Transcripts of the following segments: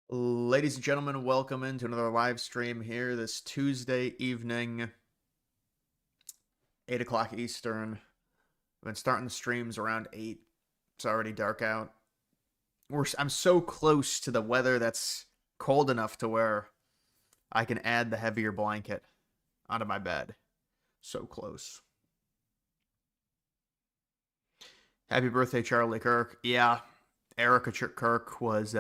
Ladies and gentlemen, welcome into another live stream here this Tuesday evening, 8 o'clock Eastern. I've been starting the streams around 8. It's already dark out. I'm so close to the weather that's cold enough to where I can add the heavier blanket onto my bed. So close. Happy birthday, Charlie Kirk. Yeah, Erica Kirk was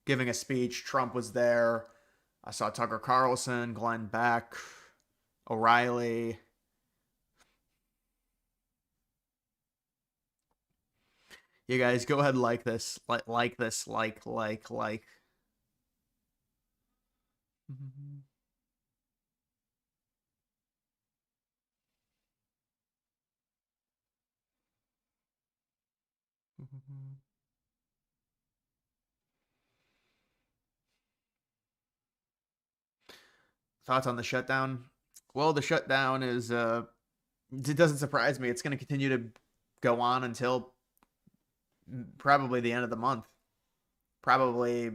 giving a speech. Trump was there. I saw Tucker Carlson, Glenn Beck, O'Reilly. You guys go ahead and like this. Like this. Like. Thoughts on the shutdown? Well, the shutdown is it doesn't surprise me. It's going to continue to go on until probably the end of the month. Probably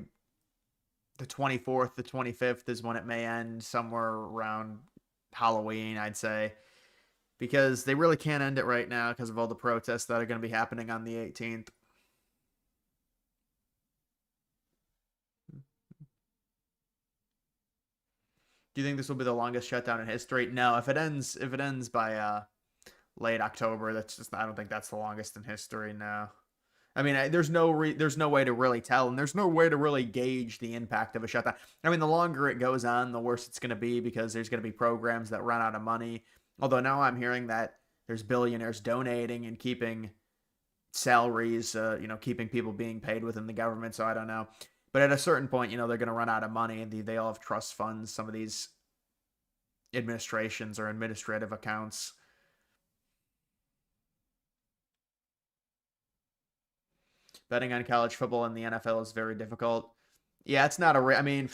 the 24th, the 25th is when it may end, somewhere around Halloween, I'd say. Because they really can't end it right now because of all the protests that are going to be happening on the 18th. Do you think this will be the longest shutdown in history? No, if it ends by late October, I don't think that's the longest in history. No. I mean, there's no way to really tell, and there's no way to really gauge the impact of a shutdown. I mean, the longer it goes on, the worse it's going to be because there's going to be programs that run out of money. Although now I'm hearing that there's billionaires donating and keeping salaries, keeping people being paid within the government. So I don't know, but at a certain point, they're going to run out of money, and they all have trust funds. Some of these administrations or administrative accounts. Betting on college football in the NFL is very difficult. Yeah, it's not I mean,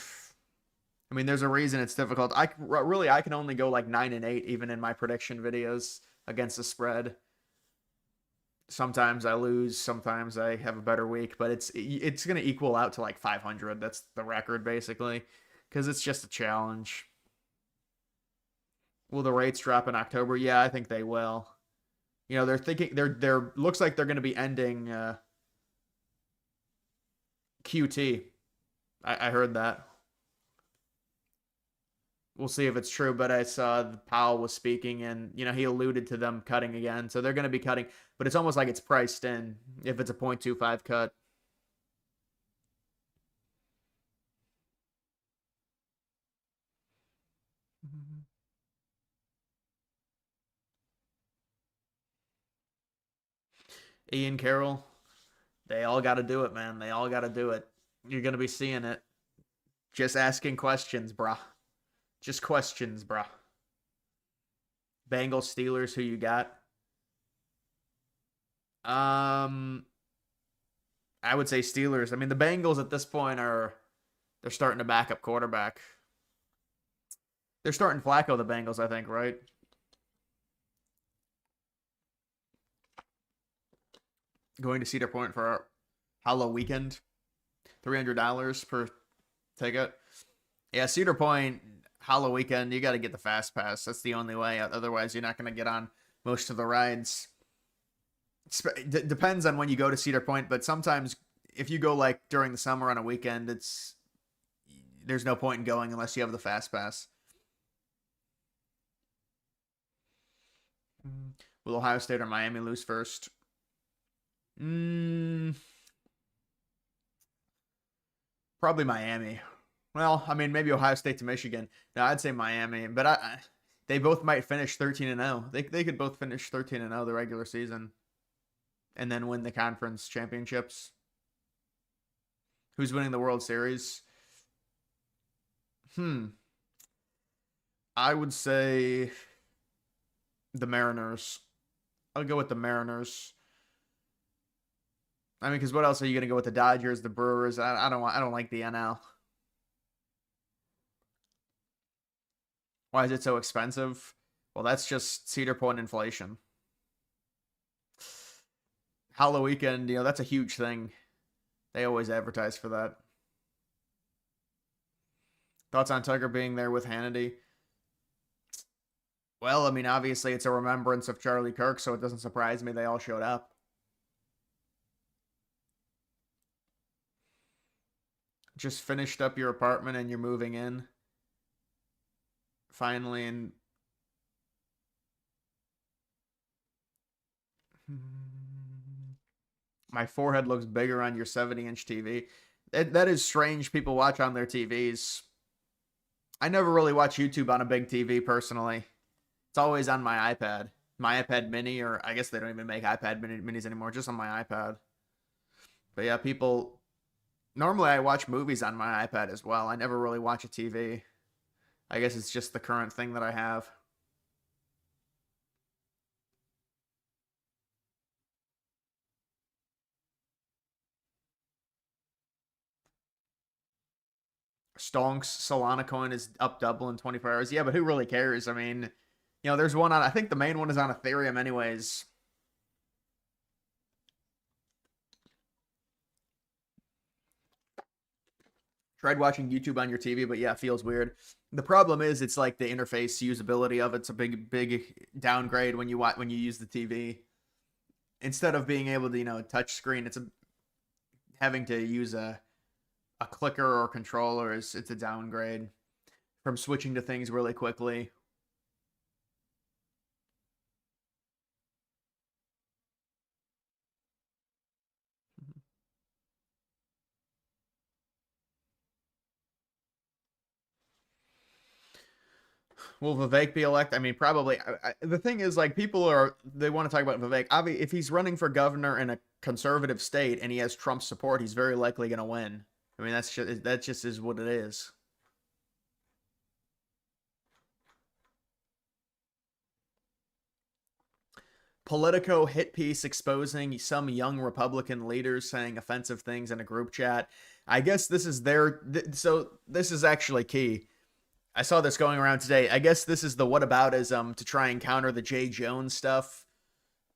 there's a reason it's difficult. I can only go like 9-8 even in my prediction videos against the spread. Sometimes I lose, sometimes I have a better week, but it's gonna equal out to like 500. That's the record basically, because it's just a challenge. Will the rates drop in October? Yeah, I think they will. They're thinking they're looks like they're going to be ending QT. I heard that. We'll see if it's true, but I saw Powell was speaking, and he alluded to them cutting again, so they're going to be cutting. But it's almost like it's priced in if it's a 0.25 cut. Ian Carroll, they all got to do it, man. They all got to do it. You're going to be seeing it. Just asking questions, bruh. Just questions, bruh. Bengals, Steelers, who you got? Um, I would say Steelers. I mean, the Bengals at this point they're starting to back up quarterback. They're starting Flacco, the Bengals, I think, right? Going to Cedar Point for our Hollow weekend. $300 per ticket. Yeah, Cedar Point Hollow weekend, you got to get the fast pass. That's the only way. Otherwise, you're not going to get on most of the rides. It depends on when you go to Cedar Point, but sometimes if you go like during the summer on a weekend, there's no point in going unless you have the fast pass. Will Ohio State or Miami lose first? Probably Miami. Well, I mean, maybe Ohio State to Michigan. No, I'd say Miami, but they both might finish 13-0. They could both finish 13-0 the regular season, and then win the conference championships. Who's winning the World Series? I would say the Mariners. I'll go with the Mariners. I mean, because what else are you going to go with the Dodgers, the Brewers? I don't like the NL. Why is it so expensive? Well, that's just Cedar Point inflation. Halloween weekend, that's a huge thing. They always advertise for that. Thoughts on Tucker being there with Hannity? Well, I mean, obviously it's a remembrance of Charlie Kirk, so it doesn't surprise me they all showed up. Just finished up your apartment and you're moving in finally, and my forehead looks bigger on your 70-inch TV. That is strange. People watch on their TVs. I never really watch YouTube on a big TV personally. It's always on my iPad Mini, or I guess they don't even make Minis anymore, just on my iPad. But yeah, people. Normally, I watch movies on my iPad as well. I never really watch a TV. I guess it's just the current thing that I have. Stonks Solana coin is up double in 24 hours. Yeah, but who really cares? I mean, there's one on. I think the main one is on Ethereum, anyways. Tried watching YouTube on your TV, but yeah, it feels weird. The problem is, it's like the interface usability of it's a big downgrade when you use the TV. Instead of being able to touch screen, having to use a clicker or controller is it's a downgrade from switching to things really quickly. Will Vivek be elected? I mean, probably. The thing is, like, they want to talk about Vivek. Obviously, if he's running for governor in a conservative state and he has Trump's support, he's very likely going to win. I mean, that just is what it is. Politico hit piece exposing some young Republican leaders saying offensive things in a group chat. I guess this is so this is actually key. I saw this going around today. I guess this is the whataboutism to try and counter the Jay Jones stuff.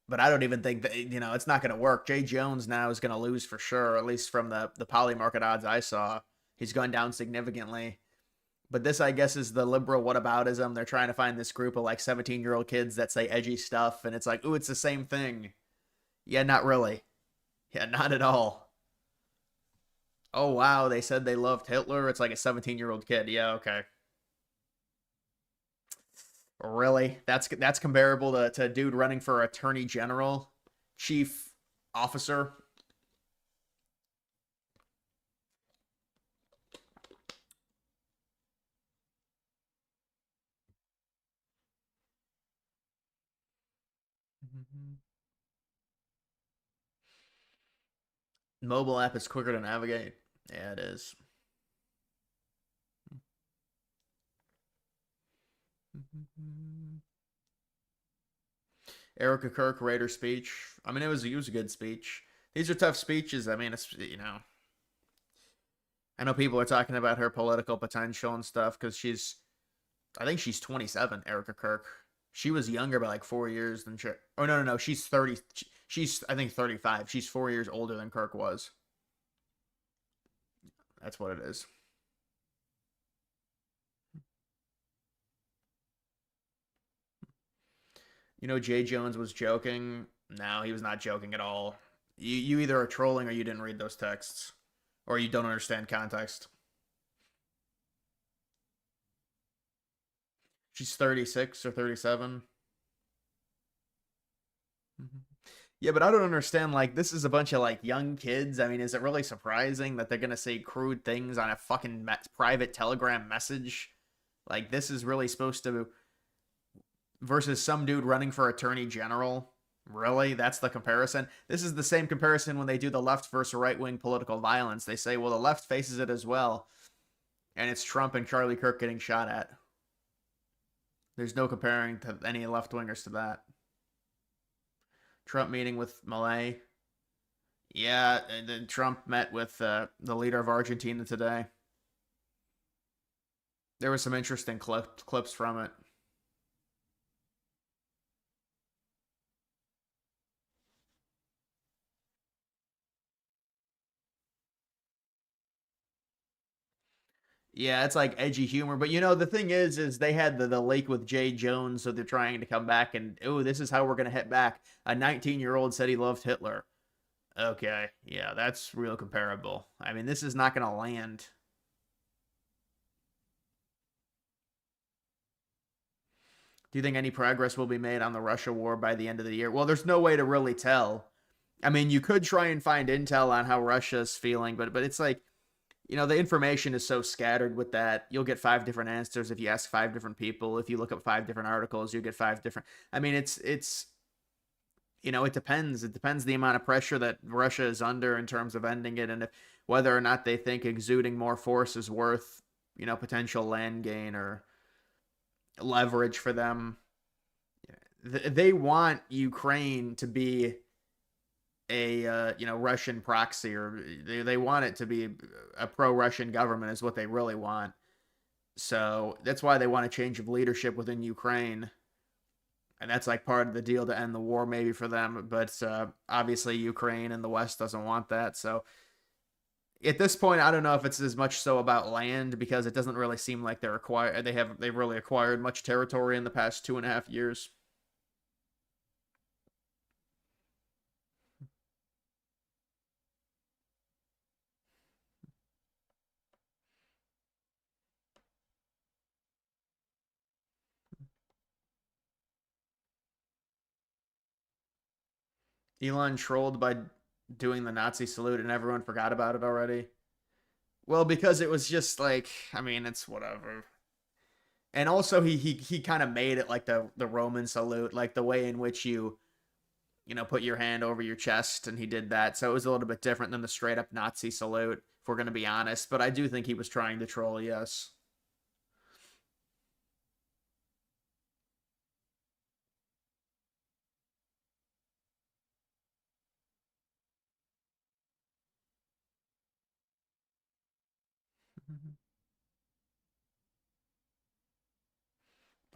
But I don't even think that it's not going to work. Jay Jones now is going to lose for sure, at least from the poly market odds I saw. He's gone down significantly. But this, I guess, is the liberal whataboutism. They're trying to find this group of like 17-year-old kids that say edgy stuff, and it's like, ooh, it's the same thing. Yeah, not really. Yeah, not at all. Oh wow, they said they loved Hitler. It's like a 17-year-old kid. Yeah, okay. Really? That's comparable to a dude running for attorney general, chief officer. Mobile app is quicker to navigate. Yeah, it is. Erica Kirk Raider speech. I mean, it was a good speech. These are tough speeches. I mean, it's. I know people are talking about her political potential and stuff because I think she's 27, Erica Kirk. She was younger by like 4 years than she. Oh no, she's 30. She's I think 35. She's 4 years older than Kirk was. That's what it is. Jay Jones was joking. No, he was not joking at all. You either are trolling or you didn't read those texts, or you don't understand context. She's 36 or 37. Mm-hmm. Yeah, but I don't understand. Like, this is a bunch of like young kids. I mean, is it really surprising that they're gonna say crude things on a fucking private Telegram message? Like, this is really supposed to versus some dude running for attorney general. Really? That's the comparison? This is the same comparison when they do the left versus right wing political violence. They say, well, the left faces it as well, and it's Trump and Charlie Kirk getting shot at. There's no comparing to any left wingers to that. Trump meeting with Malay. Yeah, and then Trump met with the leader of Argentina today. There were some interesting clips from it. Yeah, it's like edgy humor. But you know, the thing is they had the lake with Jay Jones, so they're trying to come back and oh, this is how we're gonna hit back. A 19-year-old said he loved Hitler. Okay, yeah, that's real comparable. I mean, this is not gonna land. Do you think any progress will be made on the Russia war by the end of the year? Well, there's no way to really tell. I mean, you could try and find intel on how Russia's feeling, but it's like, you know, the information is so scattered with that. You'll get five different answers if you ask five different people. If you look up five different articles, you get five different. I mean, it's you know, it depends. It depends the amount of pressure that Russia is under in terms of ending it, and if, whether or not they think exuding more force is worth, you know, potential land gain or leverage for them. They want Ukraine to be a you know, Russian proxy, or they want it to be a pro-Russian government is what they really want. So that's why they want a change of leadership within Ukraine, and that's like part of the deal to end the war maybe for them. But obviously Ukraine and the West doesn't want that. So at this point, I don't know if it's as much so about land because it doesn't really seem like they've really acquired much territory in the past 2.5 years. Elon trolled by doing the Nazi salute and everyone forgot about it already. Well, because it was just like, I mean, it's whatever. And also he kind of made it like the Roman salute, like the way in which you know, put your hand over your chest, and he did that. So it was a little bit different than the straight up Nazi salute, if we're going to be honest. But I do think he was trying to troll, yes.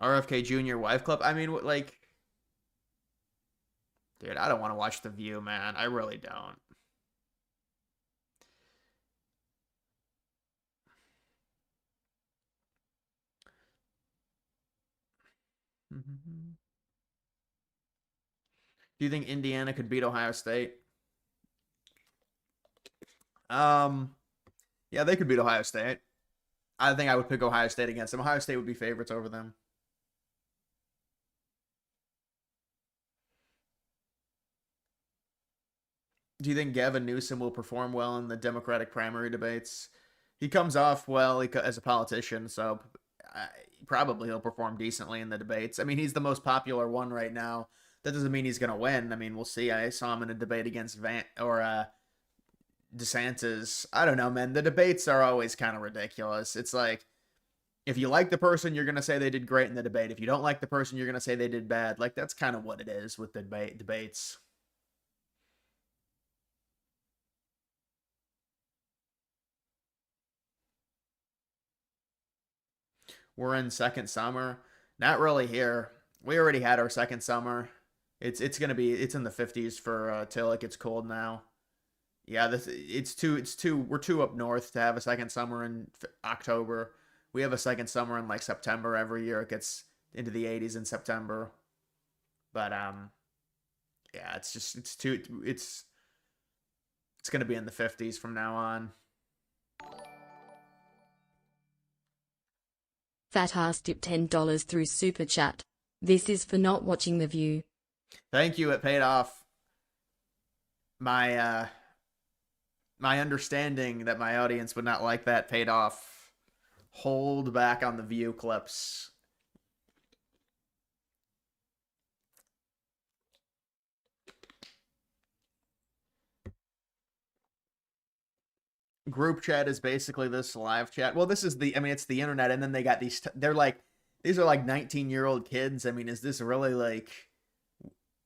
RFK Jr. Wife Club. I mean, like, dude, I don't want to watch The View, man. I really don't. Do you think Indiana could beat Ohio State? Um, yeah, they could beat Ohio State. I think I would pick Ohio State against them. Ohio State would be favorites over them. Do you think Gavin Newsom will perform well in the Democratic primary debates? He comes off well as a politician, so I, probably he'll perform decently in the debates. I mean, he's the most popular one right now. That doesn't mean he's going to win. I mean, we'll see. I saw him in a debate against Van or DeSantis. I don't know, man. The debates are always kind of ridiculous. It's like if you like the person, you're going to say they did great in the debate. If you don't like the person, you're going to say they did bad. Like that's kind of what it is with the debates. We're in second summer. Not really here. We already had our second summer. It's gonna be it's in the 50s for till it gets cold now. Yeah, this it's too we're too up north to have a second summer in October. We have a second summer in like September every year. It gets into the 80s in September. But yeah, it's just it's gonna be in the 50s from now on. Fat ass tip $10 through Super Chat. This is for not watching The View. Thank you. It paid off. My my understanding that my audience would not like that paid off. Hold back on the view clips. Group chat is basically this live chat. Well, this is I mean, it's the internet, and then they got they're like, these are like 19-year-old kids. I mean, is this really like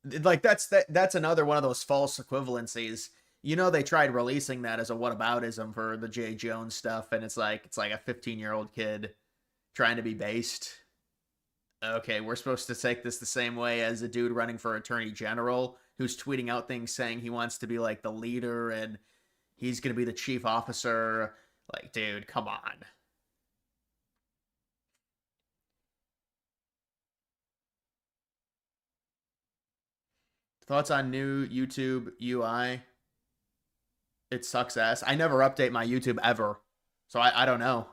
that's another one of those false equivalencies. You know, they tried releasing that as a whataboutism for the Jay Jones stuff, and it's like a 15-year-old kid trying to be based. Okay, we're supposed to take this the same way as a dude running for attorney general who's tweeting out things saying he wants to be like the leader and he's going to be the chief officer. Like, dude, come on. Thoughts on new YouTube UI? It sucks ass. I never update my YouTube ever, so I don't know.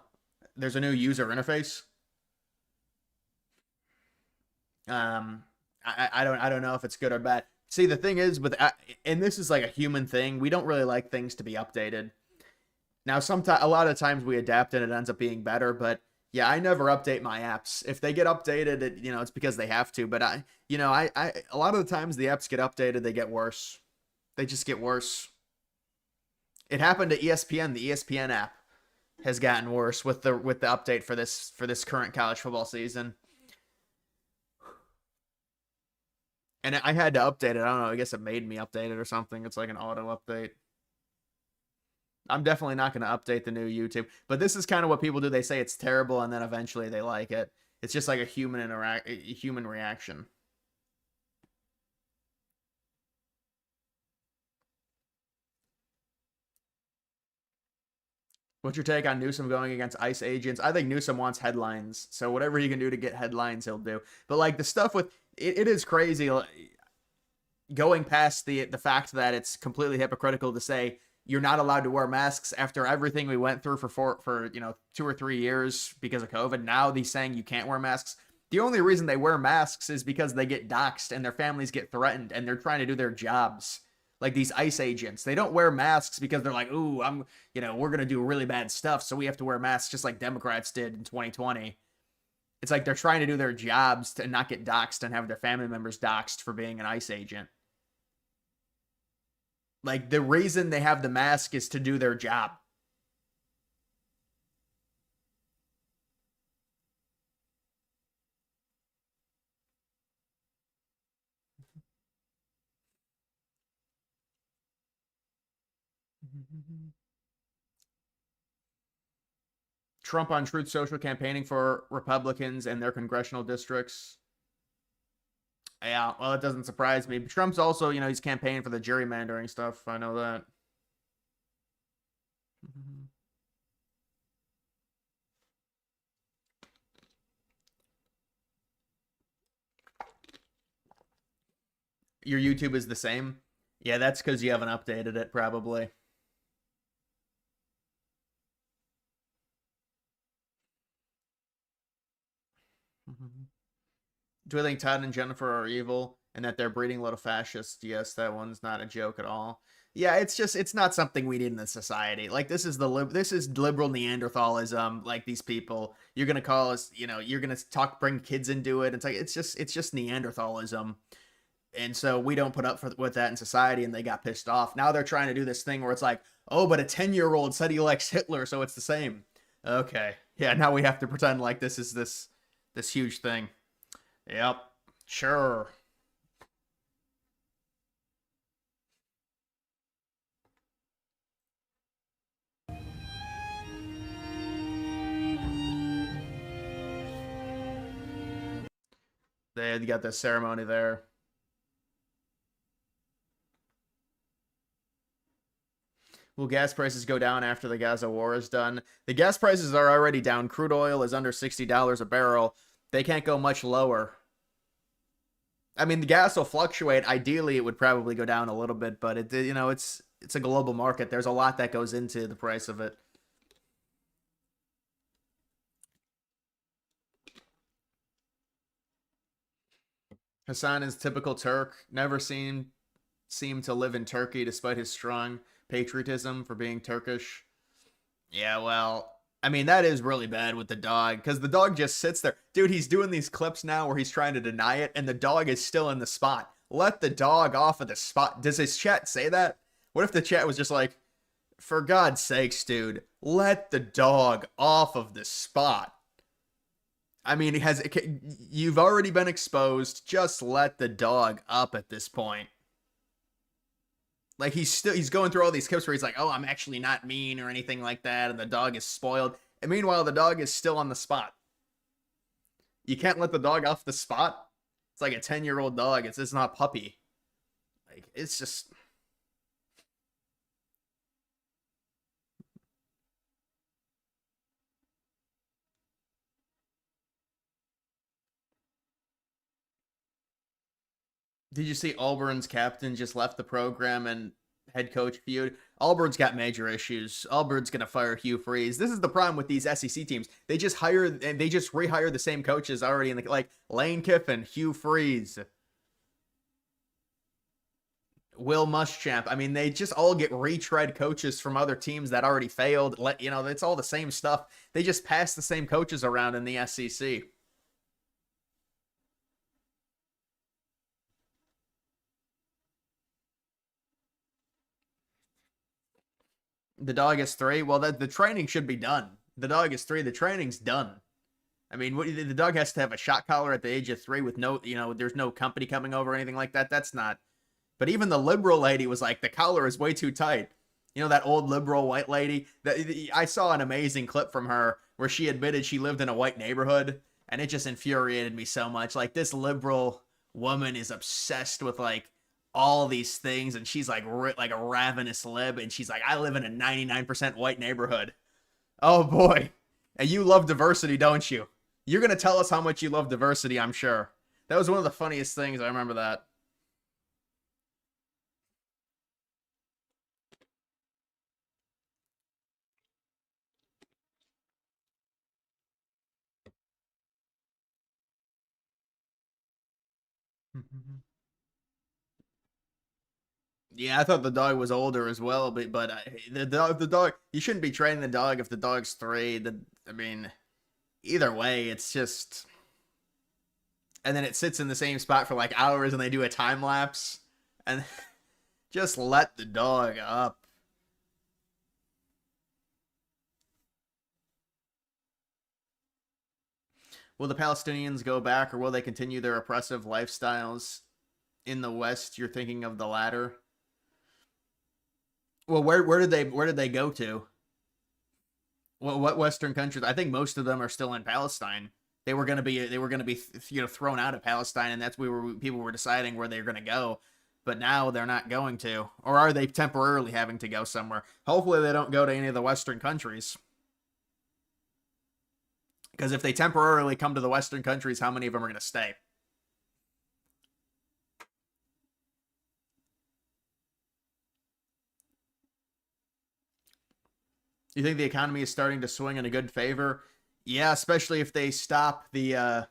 There's a new user interface. Um, I don't know if it's good or bad. See, the thing is with and this is like a human thing. We don't really like things to be updated. Now, sometimes a lot of times we adapt and it ends up being better, but yeah, I never update my apps. If they get updated, it's because they have to. But I a lot of the times the apps get updated, they get worse. They just get worse. It happened to ESPN. The ESPN app has gotten worse with the update for this current college football season. And I had to update it. I don't know. I guess it made me update it or something. It's like an auto update. I'm definitely not going to update the new YouTube. But this is kind of what people do. They say it's terrible, and then eventually they like it. It's just like a human reaction. What's your take on Newsom going against ICE agents? I think Newsom wants headlines, so whatever he can do to get headlines, he'll do. But like the stuff with it is crazy. Going past the fact that it's completely hypocritical to say you're not allowed to wear masks after everything we went through for 2 or 3 years because of COVID. Now he's saying you can't wear masks. The only reason they wear masks is because they get doxxed and their families get threatened and they're trying to do their jobs. Like these ICE agents, they don't wear masks because they're like, ooh, we're gonna do really bad stuff, so we have to wear masks just like Democrats did in 2020. It's like they're trying to do their jobs to not get doxxed and have their family members doxxed for being an ICE agent. Like the reason they have the mask is to do their job. Trump on Truth Social campaigning for Republicans and their congressional districts. Yeah, well, it doesn't surprise me. But Trump's also, he's campaigning for the gerrymandering stuff. I know that. Your YouTube is the same? Yeah, that's because you haven't updated it, probably. Do I think Todd and Jennifer are evil and that they're breeding a lot of fascists? Yes, that one's not a joke at all. Yeah, it's not something we need in the society. Like this is liberal Neanderthalism. Like these people, you're gonna call us, you're gonna bring kids into it. It's like it's just Neanderthalism, and so we don't put up with that in society. And they got pissed off. Now they're trying to do this thing where it's like, oh, but a 10-year-old said he likes Hitler, so it's the same. Okay, yeah. Now we have to pretend like this is this huge thing. Yep. Sure. They got the ceremony there. Will gas prices go down after the Gaza war is done? The gas prices are already down. Crude oil is under $60 a barrel. They can't go much lower. I mean, the gas will fluctuate. Ideally, it would probably go down a little bit, but it's a global market. There's a lot that goes into the price of it. Hassan is typical Turk. Never seemed to live in Turkey despite his strong patriotism for being Turkish. Yeah, well, I mean, that is really bad with the dog because the dog just sits there. Dude, he's doing these clips now where he's trying to deny it, and the dog is still in the spot. Let the dog off of the spot. Does his chat say that? What if the chat was just like, for God's sakes, dude, let the dog off of the spot? I mean, you've already been exposed. Just let the dog up at this point. Like he's going through all these clips where he's like, "Oh, I'm actually not mean or anything like that," and the dog is spoiled. And meanwhile, the dog is still on the spot. You can't let the dog off the spot. It's like a 10-year-old dog. It's not puppy. Like it's just Did you see Auburn's captain just left the program and head coach feud? Auburn's got major issues. Auburn's gonna fire Hugh Freeze. This is the problem with these SEC teams. They just hire and they just rehire the same coaches already in the like Lane Kiffin, Hugh Freeze, Will Muschamp. I mean, they just all get retread coaches from other teams that already failed. It's all the same stuff. They just pass the same coaches around in the SEC. The dog is 3. Well, the training should be done. The dog is 3. The training's done. I mean, the dog has to have a shot collar at the age of 3 with no, there's no company coming over or anything like that. That's not. But even the liberal lady was like, the collar is way too tight. That old liberal white lady. I saw an amazing clip from her where she admitted she lived in a white neighborhood, and it just infuriated me so much. Like, this liberal woman is obsessed with like all these things, and she's like a ravenous lib, and she's like, I live in a 99% white neighborhood. Oh boy. And you love diversity, don't you? You're gonna tell us how much you love diversity, I'm sure. That was one of the funniest things. I remember that. Yeah, I thought the dog was older as well, but the dog, you shouldn't be training the dog if the dog's 3. I mean, either way, it's just, and then it sits in the same spot for like hours, and they do a time lapse, and just let the dog up. Will the Palestinians go back, or will they continue their oppressive lifestyles in the West? You're thinking of the latter. Well, where did they go to? Well, what Western countries? I think most of them are still in Palestine. They were gonna be thrown out of Palestine, and that's where people were deciding where they're gonna go. But now they're not going to, or are they temporarily having to go somewhere? Hopefully, they don't go to any of the Western countries. Because if they temporarily come to the Western countries, how many of them are going to stay? You think the economy is starting to swing in a good favor? Yeah, especially if they stop the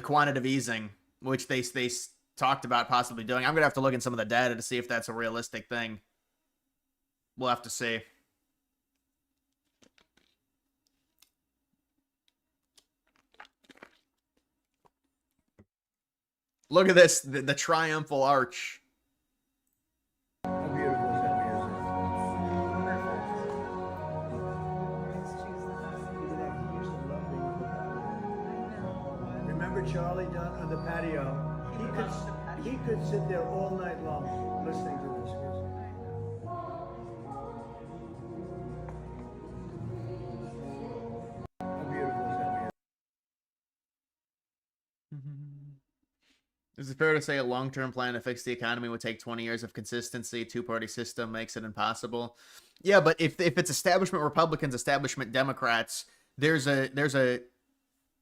quantitative easing, which they talked about possibly doing. I'm gonna have to look in some of the data to see if that's a realistic thing. We'll have to see. Look at this, the triumphal arch. How beautiful is that music? Remember Charlie down on the patio? He could sit there all night long listening to this music. How beautiful is that music? Is it fair to say a long-term plan to fix the economy would take 20 years of consistency? Two-party system makes it impossible. Yeah, but if it's establishment Republicans, establishment Democrats, there's a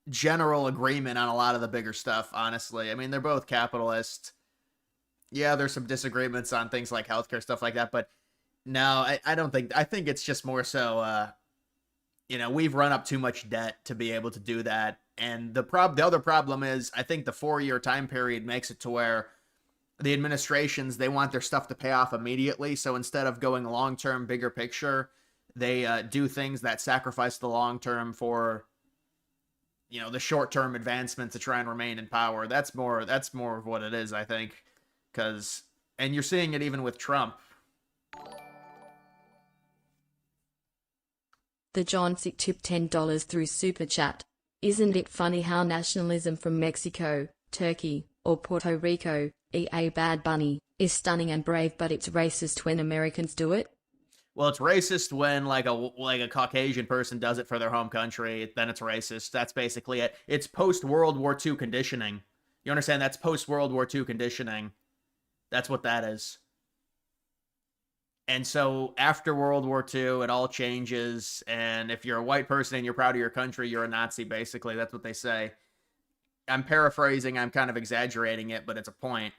general agreement on a lot of the bigger stuff, honestly. I mean, they're both capitalist. Yeah, there's some disagreements on things like healthcare, stuff like that, but no, I don't think, I think it's just more so, we've run up too much debt to be able to do that. And the other problem is, I think the 4-year time period makes it to where the administrations, they want their stuff to pay off immediately. So instead of going long-term, bigger picture, they do things that sacrifice the long-term for, the short-term advancement to try and remain in power. That's more of what it is, I think. And you're seeing it even with Trump. The John Sick tip $10 through Super Chat. Isn't it funny how nationalism from Mexico, Turkey, or Puerto Rico, e.a. Bad Bunny, is stunning and brave, but it's racist when Americans do it? Well, it's racist when like a Caucasian person does it for their home country, then it's racist. That's basically it. It's post World War II conditioning. You understand? That's post World War II conditioning. That's what that is. And so after World War II, it all changes. And if you're a white person and you're proud of your country, you're a Nazi, basically. That's what they say. I'm paraphrasing. I'm kind of exaggerating it, but it's a point.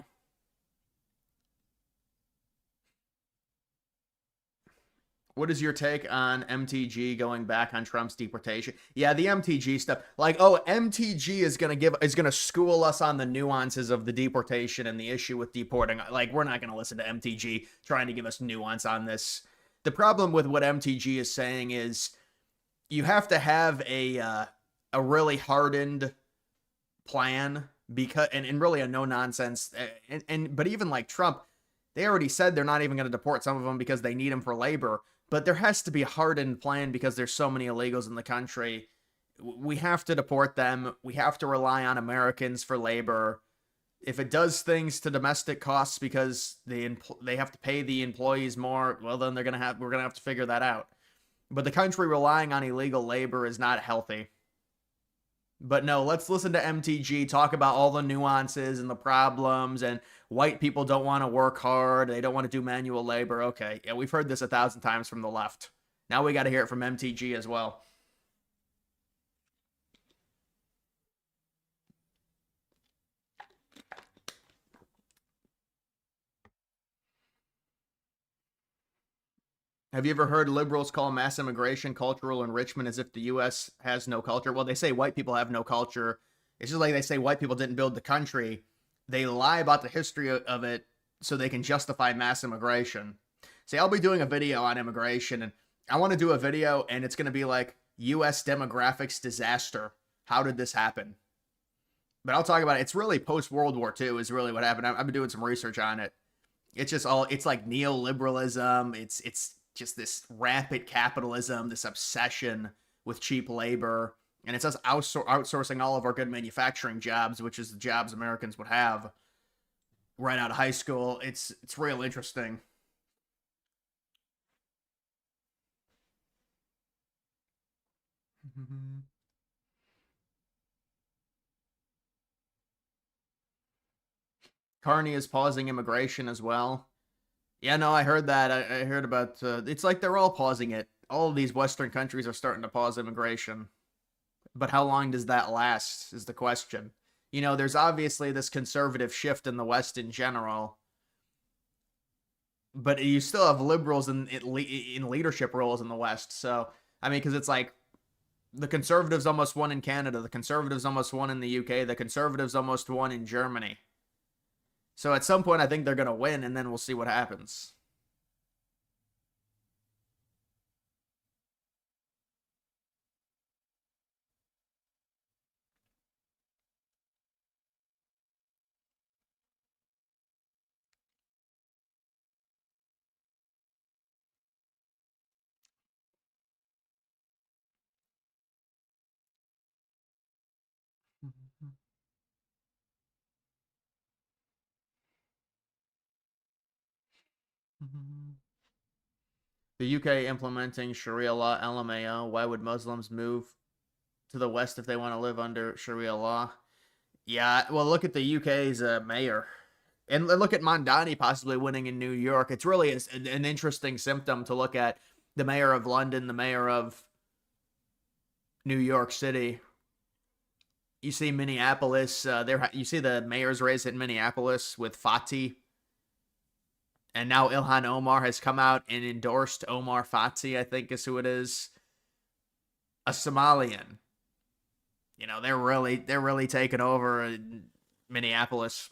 What is your take on MTG going back on Trump's deportation? Yeah, the MTG stuff. Like, oh, MTG is gonna school us on the nuances of the deportation and the issue with deporting. Like, we're not gonna listen to MTG trying to give us nuance on this. The problem with what MTG is saying is you have to have a really hardened plan because and really a no nonsense but even like Trump, they already said they're not even going to deport some of them because they need them for labor. But there has to be a hardened plan because there's so many illegals in the country. We have to deport them. We have to rely on Americans for labor. If it does things to domestic costs because they have to pay the employees more, well then we're gonna have to figure that out. But the country relying on illegal labor is not healthy. But no, let's listen to MTG talk about all the nuances and the problems, and white people don't want to work hard. They don't want to do manual labor. Okay, yeah, we've heard this 1,000 times from the left. Now we got to hear it from MTG as well. Have you ever heard liberals call mass immigration cultural enrichment as if the U.S. has no culture? Well, they say white people have no culture. It's just like they say white people didn't build the country. They lie about the history of it so they can justify mass immigration. See, I'll be doing a video on immigration, and I want to do a video, and it's going to be like U.S. demographics disaster. How did this happen? But I'll talk about it. It's really post-World War II is really what happened. I've been doing some research on it. It's like neoliberalism. It's just this rampant capitalism, this obsession with cheap labor, and it's us outsourcing all of our good manufacturing jobs, which is the jobs Americans would have right out of high school. It's real interesting. Carney is pausing immigration as well. Yeah, no, I heard that. I heard about. It's like they're all pausing it. All of these Western countries are starting to pause immigration. But how long does that last? Is the question. There's obviously this conservative shift in the West in general, but you still have liberals in leadership roles in the West. So I mean, because it's like the conservatives almost won in Canada, the conservatives almost won in the UK, the conservatives almost won in Germany. So at some point, I think they're going to win, and then we'll see what happens. The UK implementing Sharia law, LMAO. Why would Muslims move to the West if they want to live under Sharia law? Yeah, well, look at the UK's mayor. And look at Mondani possibly winning in New York. It's really an interesting symptom to look at. The mayor of London, the mayor of New York City. You see Minneapolis. You see the mayor's race in Minneapolis with Fatih. And now Ilhan Omar has come out and endorsed Omar Fatih, I think is who it is. A Somalian. They're really taking over in Minneapolis.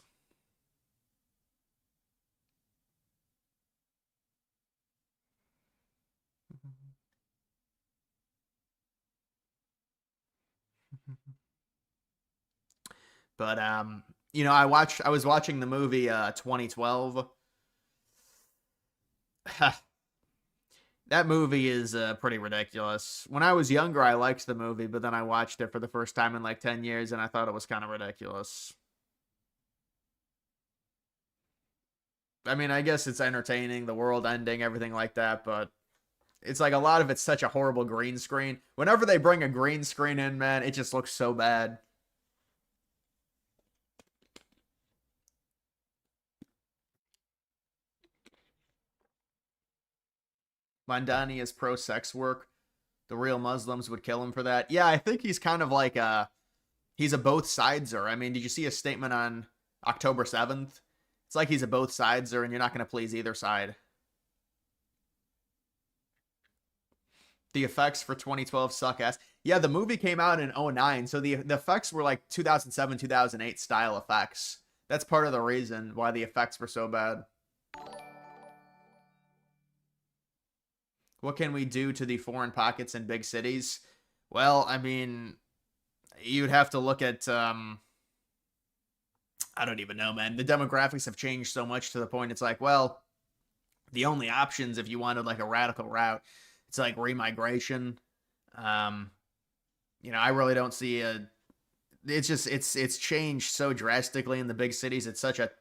But I was watching the movie 2012. That movie is pretty ridiculous. When I was younger, I liked the movie, but then I watched it for the first time in like 10 years, and I thought it was kind of ridiculous. I mean, I guess it's entertaining, the world ending, everything like that, but it's like a lot of it's such a horrible green screen. Whenever they bring a green screen in, man, it just looks so bad. Mandani is pro sex work. The real Muslims would kill him for that. Yeah, I think he's kind of like he's a both sideser. I mean, did you see a statement on October 7th? It's like he's a both sideser and you're not going to please either side. The effects for 2012 suck ass. Yeah, the movie came out in '09, so the effects were like 2007, 2008 style effects. That's part of the reason why the effects were so bad. What can we do to the foreign pockets in big cities? Well, I mean, you'd have to look at I don't even know, man. The demographics have changed so much to the point it's like, well, the only options if you wanted like a radical route, it's like remigration. Um, I really don't see a. It's just it's changed so drastically in the big cities. It's such a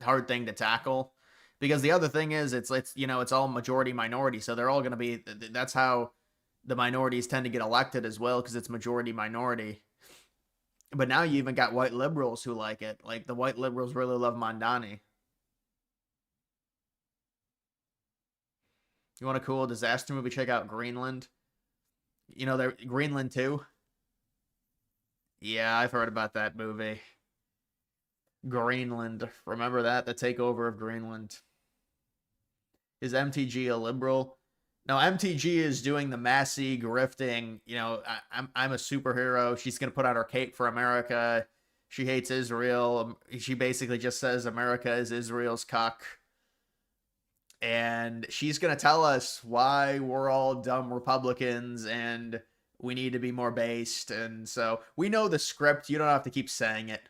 hard thing to tackle because the other thing is it's all majority minority, so they're all going to be. That's how the minorities tend to get elected as well because it's majority minority. But now you even got white liberals who like it. Like the white liberals really love Mondani. You want a cool disaster movie? Check out Greenland. They're Greenland too. Yeah, I've heard about that movie. Greenland. Remember that? The takeover of Greenland. Is MTG a liberal? No, MTG is doing the massy grifting. I'm a superhero. She's gonna put out her cape for America. She hates Israel. She basically just says America is Israel's cock. And she's gonna tell us why we're all dumb Republicans and we need to be more based. And so we know the script. You don't have to keep saying it.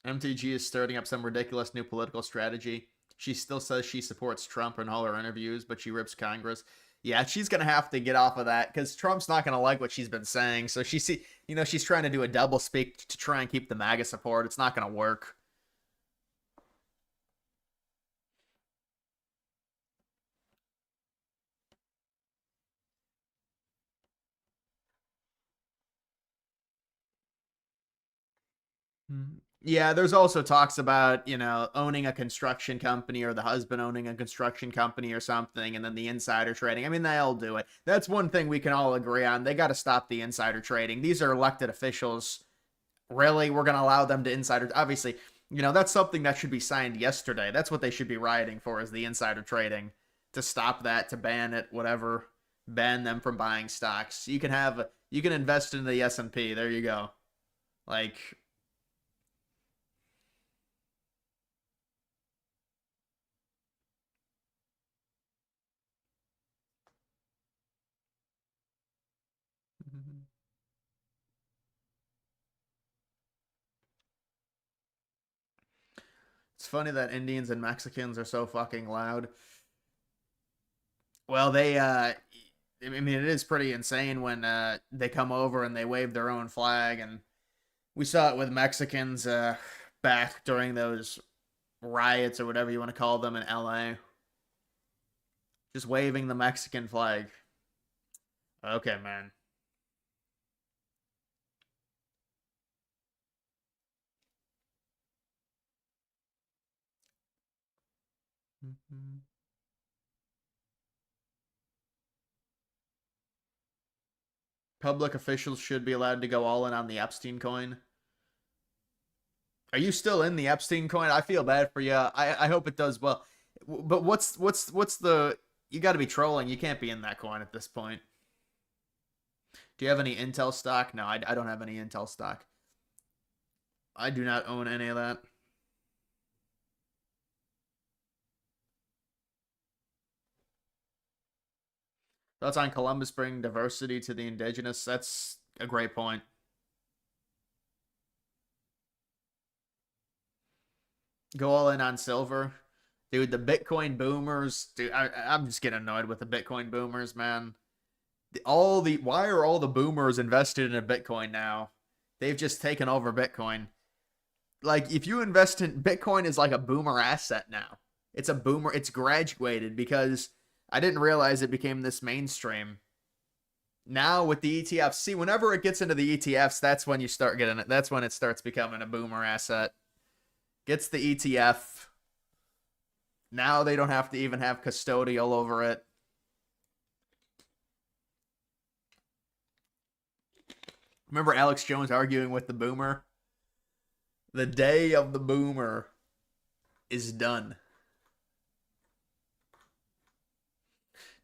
MTG is starting up some ridiculous new political strategy. She still says she supports Trump in all her interviews, but she rips Congress. Yeah, she's gonna have to get off of that because Trump's not gonna like what she's been saying. So she's trying to do a double speak to try and keep the MAGA support. It's not gonna work. Yeah, there's also talks about, owning a construction company or the husband owning a construction company or something, and then the insider trading. I mean, they all do it. That's one thing we can all agree on. They got to stop the insider trading. These are elected officials. Really? We're going to allow them to insider. Obviously, that's something that should be signed yesterday. That's what they should be rioting for is the insider trading. To stop that, to ban it, whatever. Ban them from buying stocks. You can invest in the S&P. There you go. Like, it's funny that Indians and Mexicans are so fucking loud. Well, I mean, it is pretty insane when they come over and they wave their own flag, and we saw it with Mexicans back during those riots or whatever you want to call them in LA, just waving the Mexican flag. Okay, man. Public officials should be allowed to go all in on the Epstein coin. Are you still in the Epstein coin? I feel bad for you. I hope it does well. But what's the you got to be trolling. You can't be in that coin at this point. Do you have any Intel stock? No, I don't have any Intel stock. I do not own any of that. Thoughts on Columbus bringing diversity to the indigenous? That's a great point. Go all in on silver. Dude, the Bitcoin boomers, dude, I'm just getting annoyed with the Bitcoin boomers, man. Why are all the boomers invested in a Bitcoin now? They've just taken over Bitcoin. Like, if you invest in Bitcoin is like a boomer asset now. It's a boomer, it's graduated because I didn't realize it became this mainstream. Now with the ETFs, see, whenever it gets into the ETFs, that's when you start getting it. That's when it starts becoming a boomer asset. gets the ETF. Now they don't have to even have custodial over it. Remember Alex Jones arguing with the boomer? The day of the boomer is done.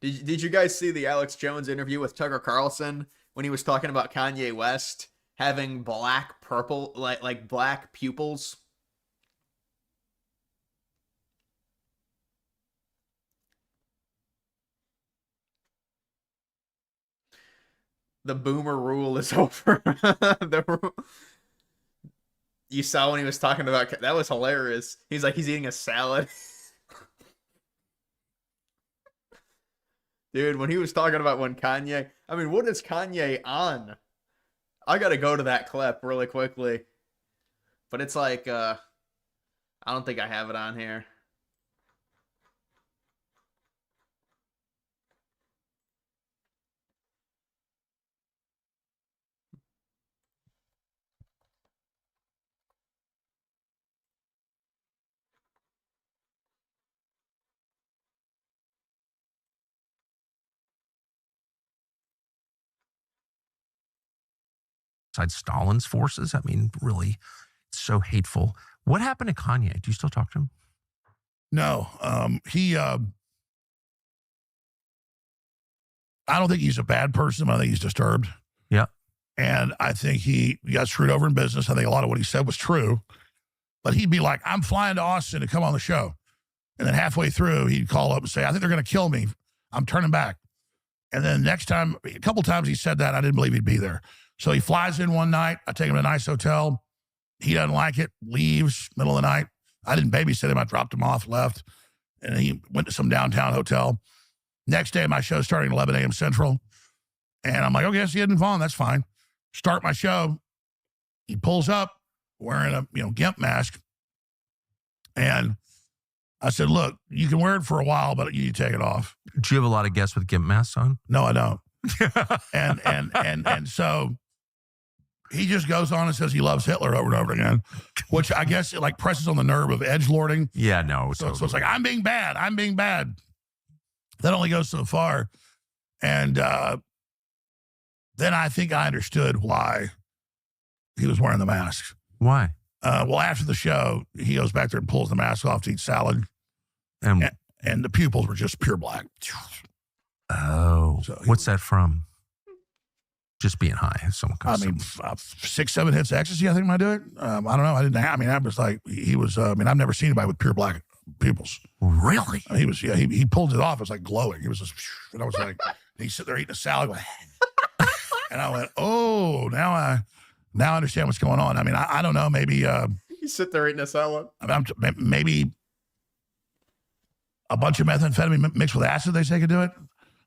Did you guys see the Alex Jones interview with Tucker Carlson when he was talking about Kanye West having black black pupils? The boomer rule is over. You saw when he was talking about that was hilarious. He's like he's eating a salad. Dude, when he was talking about when Kanye, I mean, what is Kanye on? I gotta go to that clip really quickly. But it's like, I don't think I have it on here. Stalin's forces. I mean, really, it's so hateful. What happened to Kanye? Do you still talk to him? No, I don't think he's a bad person. I think he's disturbed. Yeah. And I think he got screwed over in business. I think a lot of what he said was true. But he'd be like, I'm flying to Austin to come on the show. And then halfway through, he'd call up and say, I think they're going to kill me. I'm turning back. And then next time, a couple times he said that, I didn't believe he'd be there. So he flies in one night. I take him to a nice hotel. He doesn't like it, leaves, middle of the night. I didn't babysit him. I dropped him off, left. And he went to some downtown hotel. Next day, my show's starting at 11 a.m. Central. And I'm like, okay, so he hadn't fallen. That's fine. Start my show. He pulls up wearing a GIMP mask. And I said, look, you can wear it for a while, but you need to take it off. Do you have a lot of guests with GIMP masks on? No, I don't. and so he just goes on and says he loves Hitler over and over again, which I guess it like presses on the nerve of edgelording. Yeah, no. So it's like, I'm being bad. I'm being bad. That only goes so far. And then I think I understood why he was wearing the mask. Why? Well, after the show, he goes back there and pulls the mask off to eat salad. And the pupils were just pure black. Oh. So what's that from? Just being high. Someone comes. I mean, 6, 7 hits of ecstasy, I think might do it. I don't know. I didn't have, I mean, I was like, he was, I've never seen anybody with pure black pupils. Really? He was, yeah, he pulled it off. It was like glowing. He was just, and I was like, he's sitting there eating a salad. Going, and I went, oh, now I understand what's going on. I mean, I don't know. Maybe. You sit there eating a salad. Maybe a bunch of methamphetamine mixed with acid, they say could do it.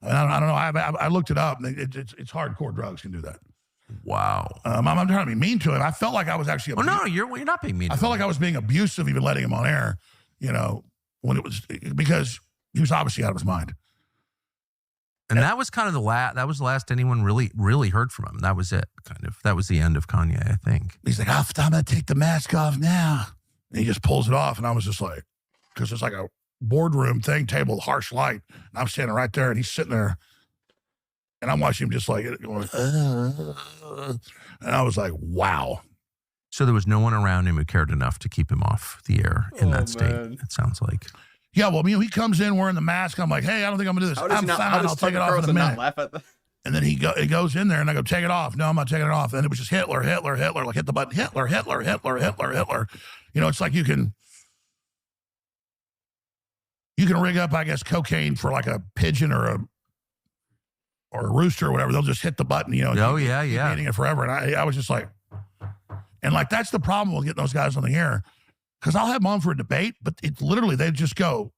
I don't know. I looked it up. It's hardcore drugs can do that. Wow. I'm trying to be mean to him. I felt like I was actually. No, you're not being mean. I felt like I was being abusive, even letting him on air. When it was because he was obviously out of his mind. And that was kind of that was the last anyone really heard from him. That was it, kind of. That was the end of Kanye, I think. He's like, I'm going to take the mask off now. And he just pulls it off. And I was just like, because it's like a boardroom thing, table, harsh light. And I'm standing right there and he's sitting there. And I'm watching him just like, going, and I was like, wow. So there was no one around him who cared enough to keep him off the air in that state, it sounds like. Yeah, well, he comes in wearing the mask. I'm like, hey, I don't think I'm going to do this. I'm fine. I'll take it off in a minute. And then he goes in there and I go, take it off. No, I'm not taking it off. And it was just Hitler, like hit the button, Hitler. It's like you can rig up, I guess, cocaine for like a pigeon or a rooster or whatever. They'll just hit the button, Oh, yeah. Eating it forever. And I was just like, and like, that's the problem with getting those guys on the air. Because I'll have them on for a debate, but it's literally, they just go,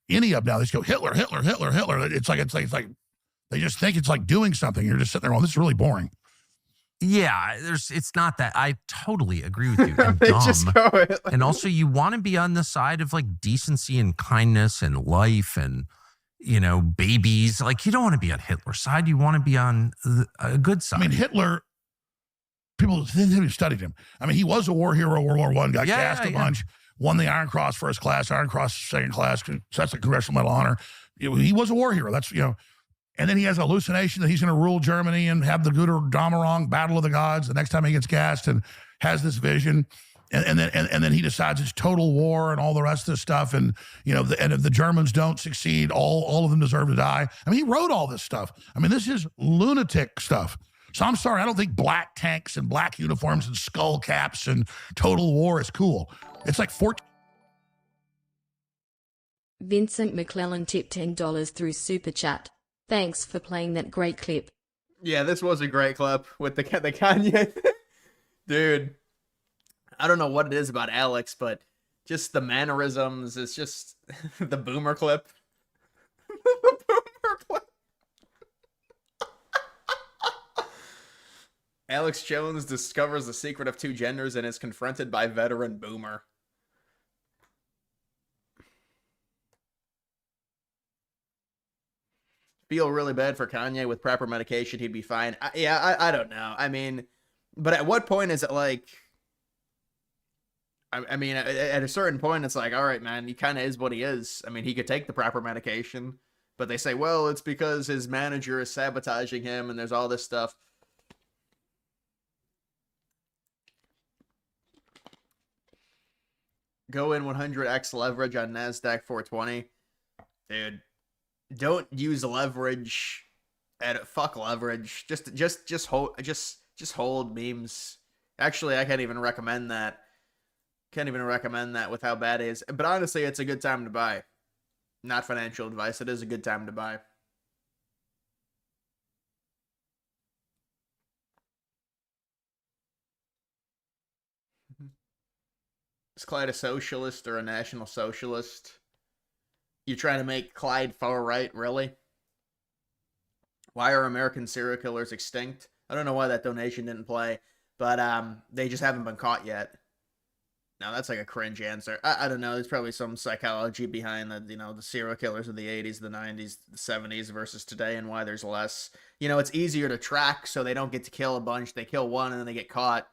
any of them now, they just go, Hitler. It's like, they just think it's like doing something. You're just sitting there going, this is really boring. Yeah, it's not that. I totally agree with you. And They dumb. just go, And also, you want to be on the side of like decency and kindness and life and, babies. Like, you don't want to be on Hitler's side. You want to be on a good side. I mean, Hitler, people studied him. I mean, he was a war hero, World War I, got gassed a bunch. won the Iron Cross first class, Iron Cross second class, that's the Congressional Medal of Honor. He was a war hero. That's, and then he has a hallucination that he's going to rule Germany and have the Götterdämmerung, Battle of the Gods, the next time he gets gassed, and has this vision. And then he decides it's total war and all the rest of this stuff. And, and if the Germans don't succeed, all of them deserve to die. I mean, he wrote all this stuff. I mean, this is lunatic stuff. So I'm sorry, I don't think black tanks and black uniforms and skull caps and total war is cool. It's like 14. Vincent McClellan tipped $10 through Super Chat. Thanks for playing that great clip. Yeah, this was a great clip with the Kanye. Dude, I don't know what it is about Alex, but just the mannerisms. It's just the boomer clip. The boomer clip. Alex Jones discovers the secret of two genders and is confronted by veteran boomer. Feel really bad for Kanye. With proper medication, he'd be fine. I don't know. I mean, but at what point is it like... I mean, at a certain point, it's like, all right, man, he kind of is what he is. I mean, he could take the proper medication, but they say, well, it's because his manager is sabotaging him and there's all this stuff. Go in 100x leverage on NASDAQ 420. Dude, don't use leverage. Fuck leverage. Just hold memes. Actually, I can't even recommend that. Can't even recommend that with how bad it is. But honestly, it's a good time to buy. Not financial advice. It is a good time to buy. Is Clyde a socialist or a national socialist? You trying to make Clyde far right, really? Why are American serial killers extinct? I don't know why that donation didn't play, but they just haven't been caught yet. No, that's like a cringe answer. I don't know. There's probably some psychology behind the serial killers of the 80s, the 90s, the 70s versus today, and why there's less. It's easier to track, so they don't get to kill a bunch. They kill one and then they get caught.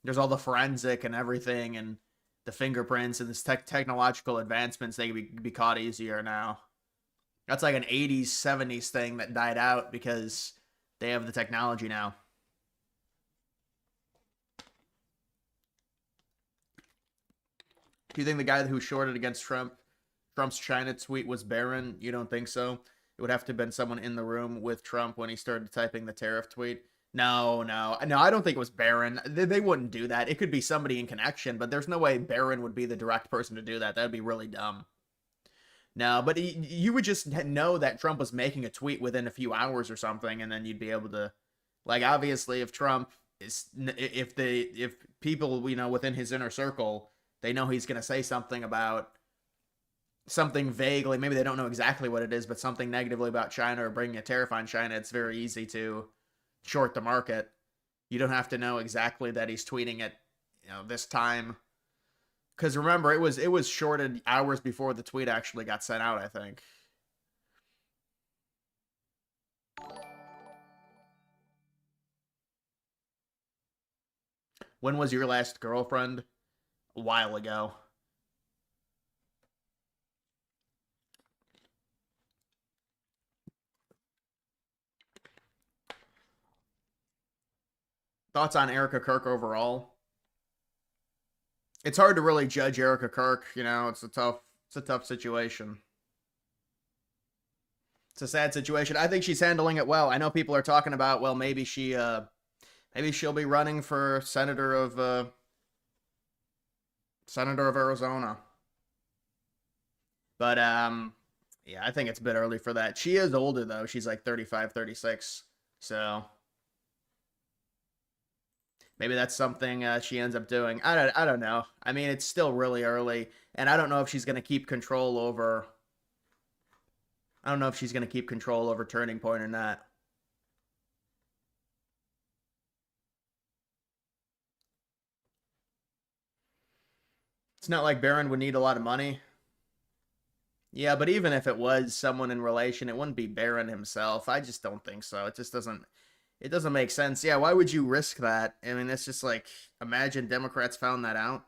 There's all the forensic and everything, and the fingerprints and this technological advancements. They can be caught easier now. That's like an 80s, 70s thing that died out because they have the technology now. Do you think the guy who shorted against Trump's China tweet was Barron? You don't think so? It would have to have been someone in the room with Trump when he started typing the tariff tweet. No, I don't think it was Barron. They wouldn't do that. It could be somebody in connection, but there's no way Barron would be the direct person to do that. That would be really dumb. No, but you would just know that Trump was making a tweet within a few hours or something, and then you'd be able to, like, obviously, if Trump is, if people, within his inner circle, they know he's going to say something about something vaguely. Maybe they don't know exactly what it is, but something negatively about China or bringing a tariff on China. It's very easy to short the market. You don't have to know exactly that he's tweeting it, this time. Because remember, it was shorted hours before the tweet actually got sent out, I think. When was your last girlfriend? A while ago. Thoughts on Erica Kirk overall? It's hard to really judge Erica Kirk. It's a tough situation. It's a sad situation. I think she's handling it well. I know people are talking about, well, maybe she'll be running for senator of Arizona. But yeah, I think it's a bit early for that. She is older though. She's like 35, 36. So maybe that's something she ends up doing. I don't know. I mean, it's still really early, and I don't know if she's going to keep control over. I don't know if she's going to keep control over Turning Point or not. It's not like Barron would need a lot of money. Yeah, but even if it was someone in relation, it wouldn't be Barron himself. I just don't think so. It doesn't make sense. Yeah, why would you risk that? I mean, it's just like, imagine Democrats found that out.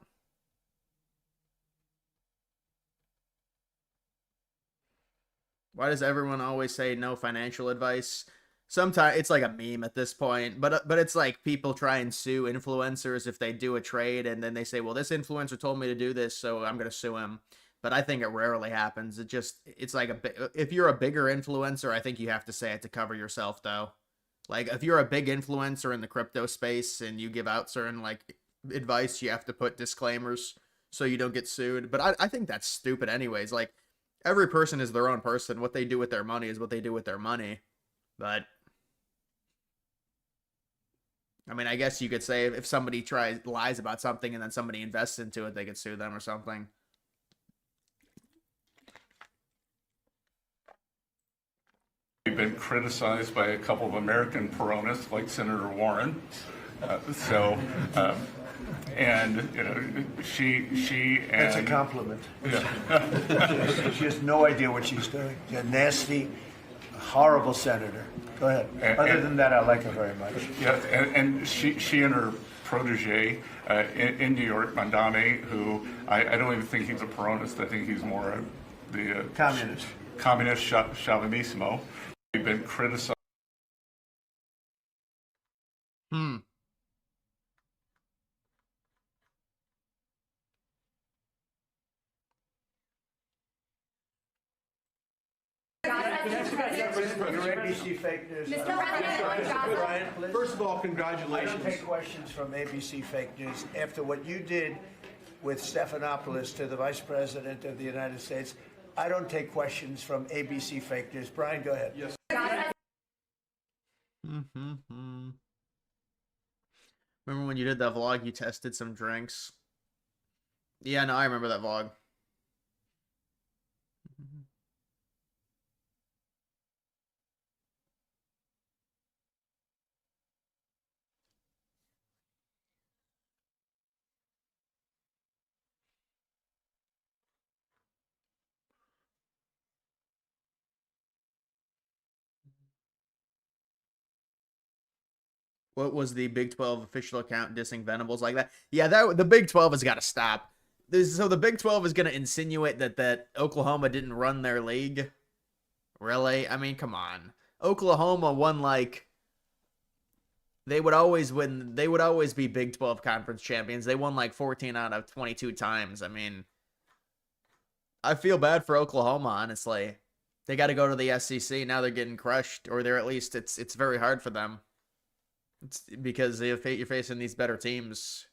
Why does everyone always say no financial advice? Sometimes it's like a meme at this point, but it's like people try and sue influencers if they do a trade and then they say, "Well, this influencer told me to do this, so I'm going to sue him." But I think it rarely happens. It's like if you're a bigger influencer, I think you have to say it to cover yourself though. Like if you're a big influencer in the crypto space and you give out certain like advice, you have to put disclaimers so you don't get sued. But I think that's stupid anyways. Like every person is their own person. What they do with their money is what they do with their money. But I mean, I guess you could say if somebody lies about something and then somebody invests into it, they could sue them or something. We've been criticized by a couple of American Peronists, like Senator Warren. And you know, she and That's a compliment. yeah. She has no idea what she's doing. She's a nasty, horrible senator. Go ahead. Other than that, I like her very much. Yeah, and she and her protege in New York, Mandami, who I don't even think he's a Peronist. I think he's more the communist chauvinismo. We've been criticized. Your ABC fake news. Mr. President, Brian, please. First of all, I congratulations. don't take questions from ABC fake news. After what you did with Stephanopoulos to the Vice President of the United States, I don't take questions from ABC fake news. Brian, go ahead. Yes. Remember when you did that vlog, you tested some drinks? Yeah, no, I remember that vlog. What was the Big 12 official account dissing Venables like that? Yeah, the Big 12 has got to stop. So the Big 12 is going to insinuate that Oklahoma didn't run their league? Really? I mean, come on. Oklahoma won like... They would always win. They would always be Big 12 conference champions. They won like 14 out of 22 times. I mean, I feel bad for Oklahoma, honestly. They got to go to the SEC. Now they're getting crushed, or they're at least it's very hard for them. It's because you're facing these better teams.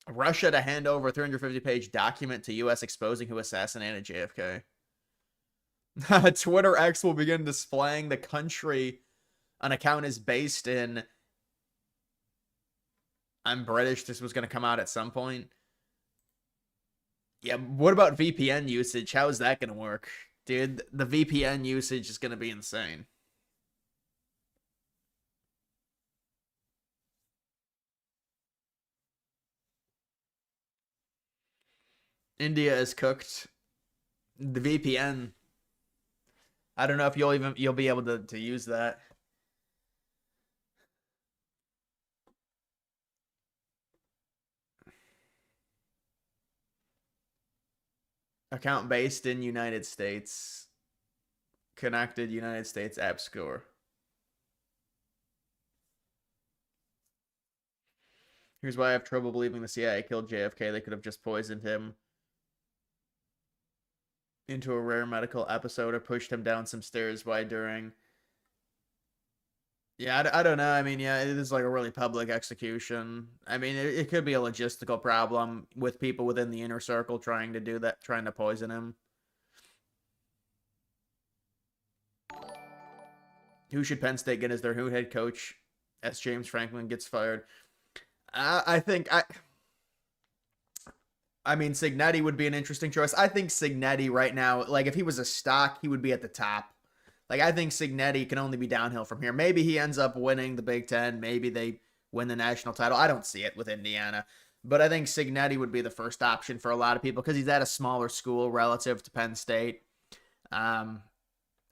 Russia to hand over a 350-page document to U.S. exposing who assassinated JFK. Twitter X will begin displaying the country an account is based in. I'm British. This was going to come out at some point. Yeah, what about VPN usage? How is that going to work? Dude, the VPN usage is going to be insane. India is cooked. The VPN. I don't know if you'll be able to use that. Account based in United States. Connected United States App Store. Here's why I have trouble believing the CIA killed JFK. They could have just poisoned him into a rare medical episode or pushed him down some stairs while during. Yeah, I don't know. I mean, yeah, it is like a really public execution. I mean, it could be a logistical problem with people within the inner circle trying to do that, trying to poison him. Who should Penn State get as their new head coach as James Franklin gets fired? I mean, Cignetti would be an interesting choice. I think Cignetti right now, like if he was a stock, he would be at the top. Like, I think Cignetti can only be downhill from here. Maybe he ends up winning the Big Ten. Maybe they win the national title. I don't see it with Indiana. But I think Cignetti would be the first option for a lot of people because he's at a smaller school relative to Penn State. I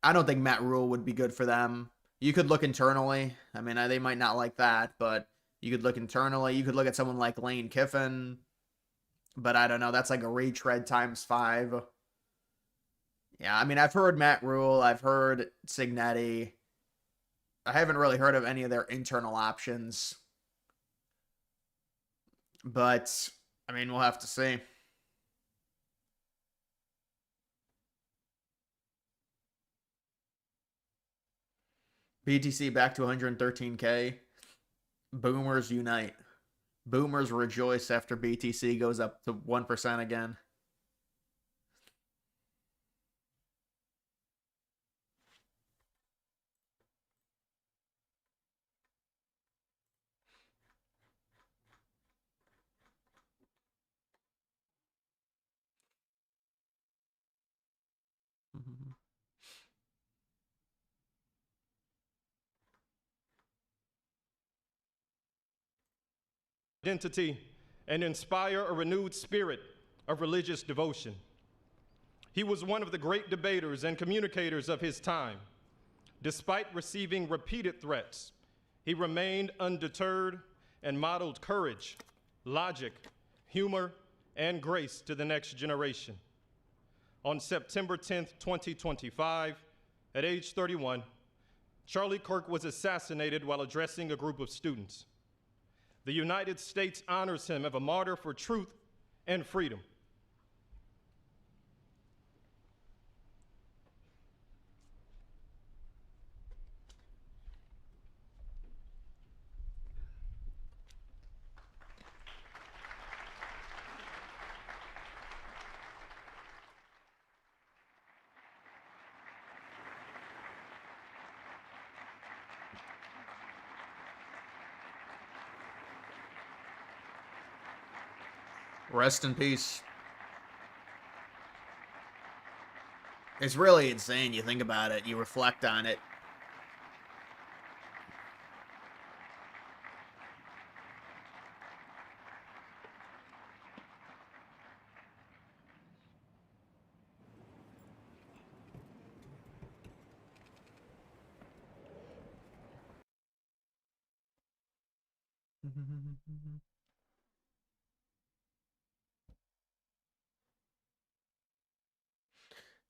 don't think Matt Rule would be good for them. You could look internally. I mean, they might not like that, but You could look internally. You could look at someone like Lane Kiffin. But I don't know. That's like a retread times 5. Yeah, I mean, I've heard Matt Rule. I've heard Signetti. I haven't really heard of any of their internal options. But, I mean, we'll have to see. BTC back to 113K. Boomers unite. Boomers rejoice after BTC goes up to 1% again. Identity and inspire a renewed spirit of religious devotion. He was one of the great debaters and communicators of his time. Despite receiving repeated threats, he remained undeterred and modeled courage, logic, humor, and grace to the next generation. On September 10th, 2025, at age 31, Charlie Kirk was assassinated while addressing a group of students. The United States honors him as a martyr for truth and freedom. Rest in peace. It's really insane. You think about it. You reflect on it.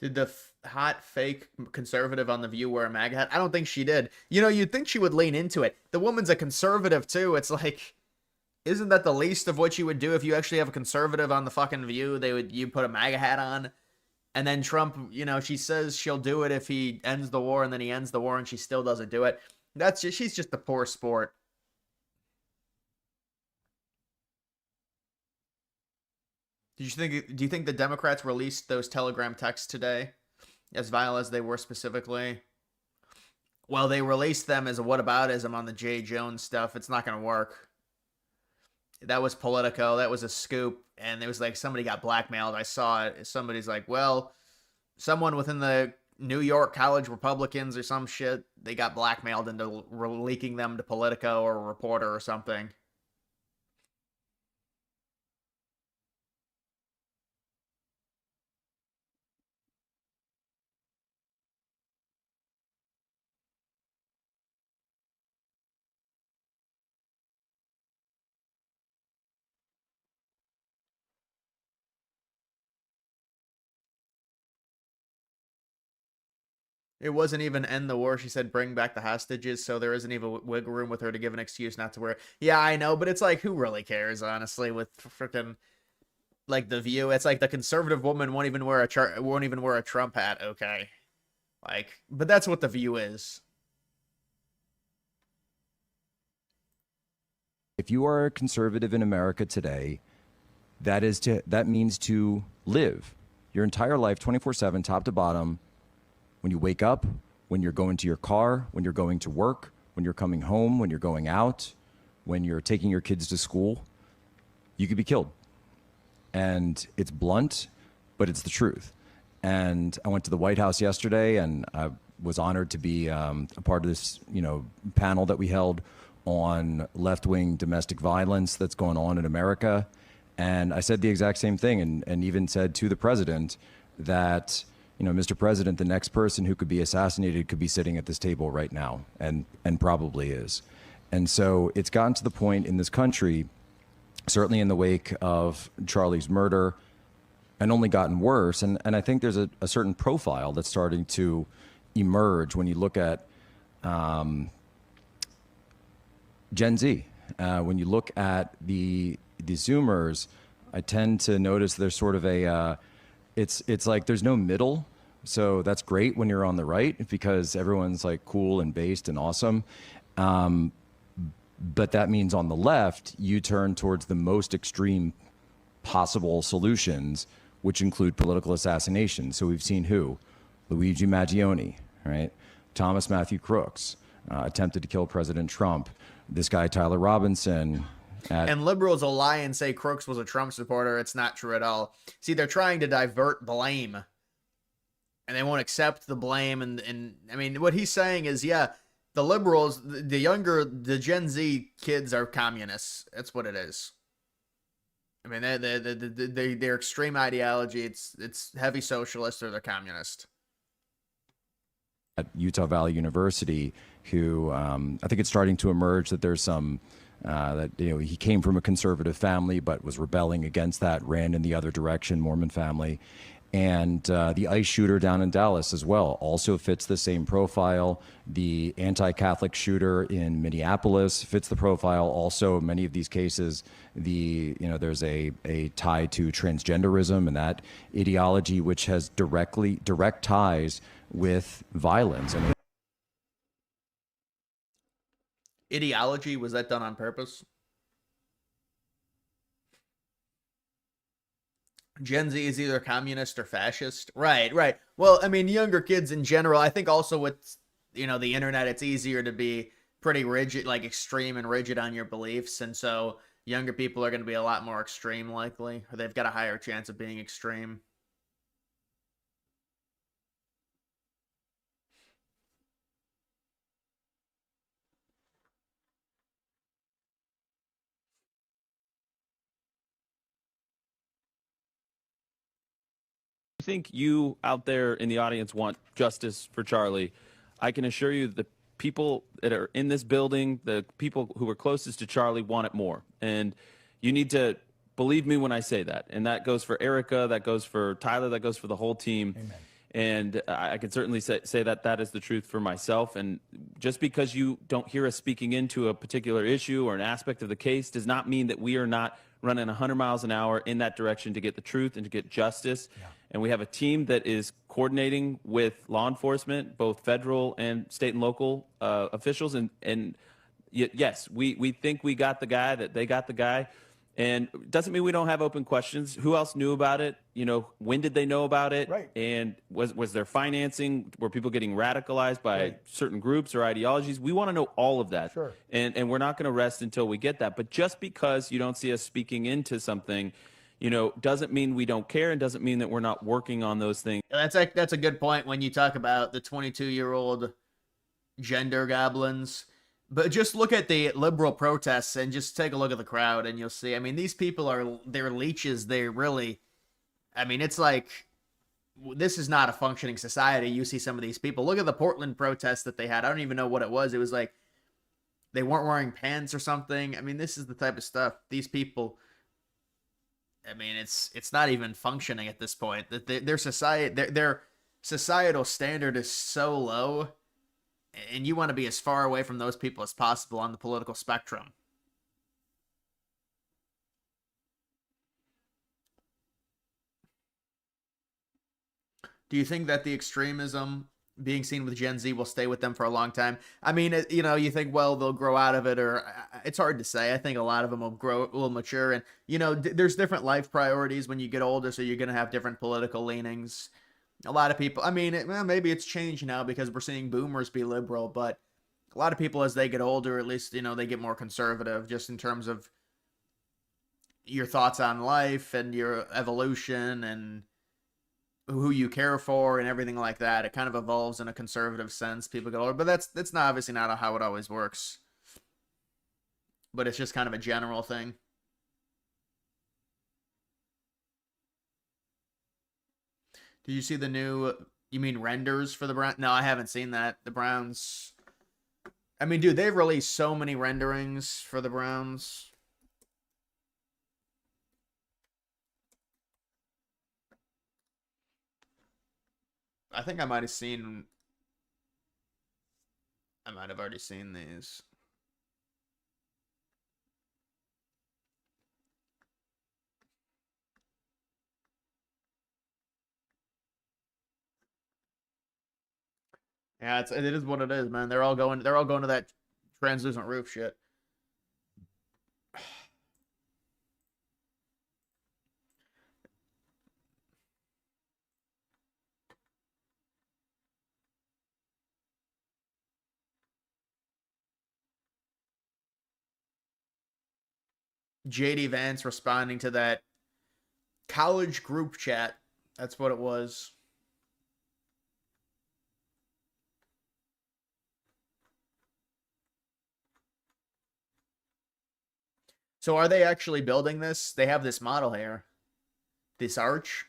Did the hot fake conservative on The View wear a MAGA hat? I don't think she did. You know, you'd think she would lean into it. The woman's a conservative, too. It's like, isn't that the least of what you would do if you actually have a conservative on the fucking View? You put a MAGA hat on. And then Trump, you know, she says she'll do it if he ends the war, and then he ends the war and she still doesn't do it. She's just a poor sport. Do you think the Democrats released those Telegram texts today, as vile as they were specifically? Well, they released them as a whataboutism on the Jay Jones stuff. It's not going to work. That was Politico. That was a scoop. And it was like somebody got blackmailed. I saw it. Somebody's like, well, someone within the New York College Republicans or some shit, they got blackmailed into leaking them to Politico or a reporter or something. It wasn't even end the war. She said bring back the hostages, so there isn't even wiggle room with her to give an excuse not to wear. Yeah, I know, but it's like, who really cares, honestly, with freaking like The View? It's like the conservative woman won't even wear a Trump hat. Okay, like, but that's what The View is. If you are a conservative in America today, that means to live your entire life 24/7, top to bottom. When you wake up, when you're going to your car, when you're going to work, when you're coming home, when you're going out, when you're taking your kids to school, you could be killed. And it's blunt, but it's the truth. And I went to the White House yesterday, and I was honored to be a part of this, panel that we held on left-wing domestic violence that's going on in America. And I said the exact same thing, and even said to the president that, Mr. President, the next person who could be assassinated could be sitting at this table right now, and probably is. And so it's gotten to the point in this country, certainly in the wake of Charlie's murder, and only gotten worse. And I think there's a certain profile that's starting to emerge when you look at Gen Z. When you look at the Zoomers, I tend to notice there's sort of it's like there's no middle. So that's great when you're on the right because everyone's like cool and based and awesome. But that means on the left, you turn towards the most extreme possible solutions, which include political assassination. So we've seen who? Luigi Maggioni, right? Thomas Matthew Crooks attempted to kill President Trump. This guy, Tyler Robinson. And liberals will lie and say Crooks was a Trump supporter. It's not true at all. See, they're trying to divert blame. And they won't accept the blame. And I mean, what he's saying is, yeah, the liberals, the Gen Z kids are communists. That's what it is. I mean, their extreme ideology, it's heavy socialist or they're communist. At Utah Valley University, who I think it's starting to emerge that there's some that he came from a conservative family but was rebelling against that, ran in the other direction, Mormon family. And the ICE shooter down in Dallas as well also fits the same profile. The anti-Catholic shooter in Minneapolis fits the profile. Also, in many of these cases, there's a tie to transgenderism and that ideology, which has direct ties with violence. I mean, Ideology, was that done on purpose? Gen Z is either communist or fascist. Right. Well, I mean, younger kids in general, I think also with, the internet, it's easier to be pretty rigid, like extreme and rigid on your beliefs. And so younger people are going to be a lot more extreme likely, or they've got a higher chance of being extreme. I think you out there in the audience want justice for Charlie. I can assure you the people that are in this building, the people who are closest to Charlie want it more. And you need to believe me when I say that. And that goes for Erica, that goes for Tyler, that goes for the whole team. Amen. And I can certainly say that that is the truth for myself. And just because you don't hear us speaking into a particular issue or an aspect of the case does not mean that we are not running 100 miles an hour in that direction to get the truth and to get justice. Yeah. And we have a team that is coordinating with law enforcement, both federal and state and local officials. And yes, we think we got the guy, that they got the guy. And it doesn't mean we don't have open questions. Who else knew about it? When did they know about it? Right. And was there financing? Were people getting radicalized by certain groups or ideologies? We want to know all of that. Sure. And we're not going to rest until we get that. But just because you don't see us speaking into something, doesn't mean we don't care and doesn't mean that we're not working on those things. That's a good point when you talk about the 22-year-old gender goblins. But just look at the liberal protests and just take a look at the crowd and you'll see. I mean, these people they're leeches. They're really, it's like, this is not a functioning society. You see some of these people. Look at the Portland protests that they had. I don't even know what it was. It was like they weren't wearing pants or something. I mean, this is the type of stuff. These people, it's not even functioning at this point. That their societal standard is so low. And you want to be as far away from those people as possible on the political spectrum. Do you think that the extremism being seen with Gen Z will stay with them for a long time? You think, well, they'll grow out of it, or it's hard to say. I think a lot of them will mature. And, there's different life priorities when you get older, so you're going to have different political leanings. A lot of people, maybe it's changed now because we're seeing boomers be liberal, but a lot of people as they get older, at least, they get more conservative just in terms of your thoughts on life and your evolution and who you care for and everything like that. It kind of evolves in a conservative sense. People get older, but that's not obviously not how it always works. But it's just kind of a general thing. Did you see the new, you mean renders for the Browns? No, I haven't seen that. The Browns I mean, dude, they've released so many renderings for the Browns. I think I might have already seen these. Yeah, it is what it is, man. They're all going to that translucent roof shit. JD Vance responding to that college group chat. That's what it was. So are they actually building this? They have this model here. This arch.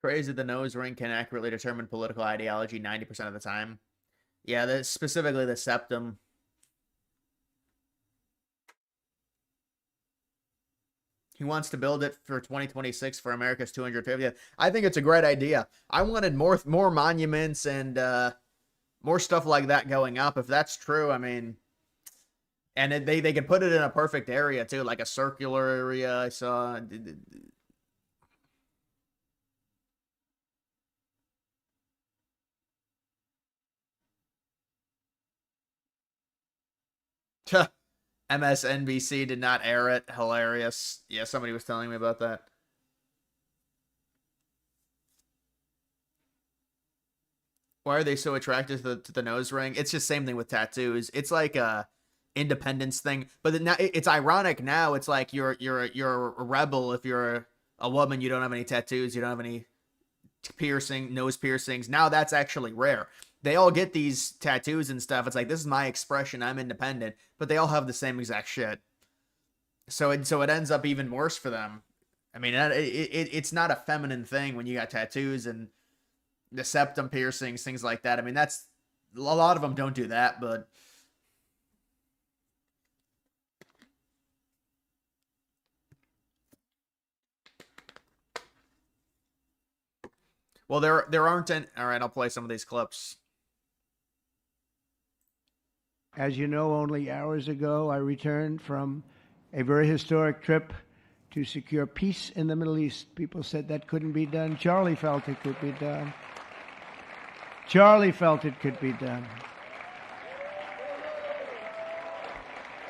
Crazy the nose ring can accurately determine political ideology 90% of the time. Yeah, specifically the septum. He wants to build it for 2026 for America's 250th. I think it's a great idea. I wanted more monuments and more stuff like that going up. If that's true, I mean, and they could put it in a perfect area too, like a circular area. I saw. MSNBC did not air it. Hilarious. Yeah, somebody was telling me about that. Why are they so attracted to the nose ring? It's just same thing with tattoos. It's like a independence thing, but now it's ironic. Now it's like you're a rebel if you're a woman. You don't have any tattoos. You don't have any nose piercings. Now that's actually rare. They all get these tattoos and stuff. It's like, this is my expression. I'm independent, but they all have the same exact shit. So it ends up even worse for them. I mean, it's not a feminine thing when you got tattoos and the septum piercings, things like that. I mean, that's a lot of them don't do that, but well, there aren't any. All right, I'll play some of these clips. As you know, only hours ago, I returned from a very historic trip to secure peace in the Middle East. People said that couldn't be done. Charlie felt it could be done. Charlie felt it could be done.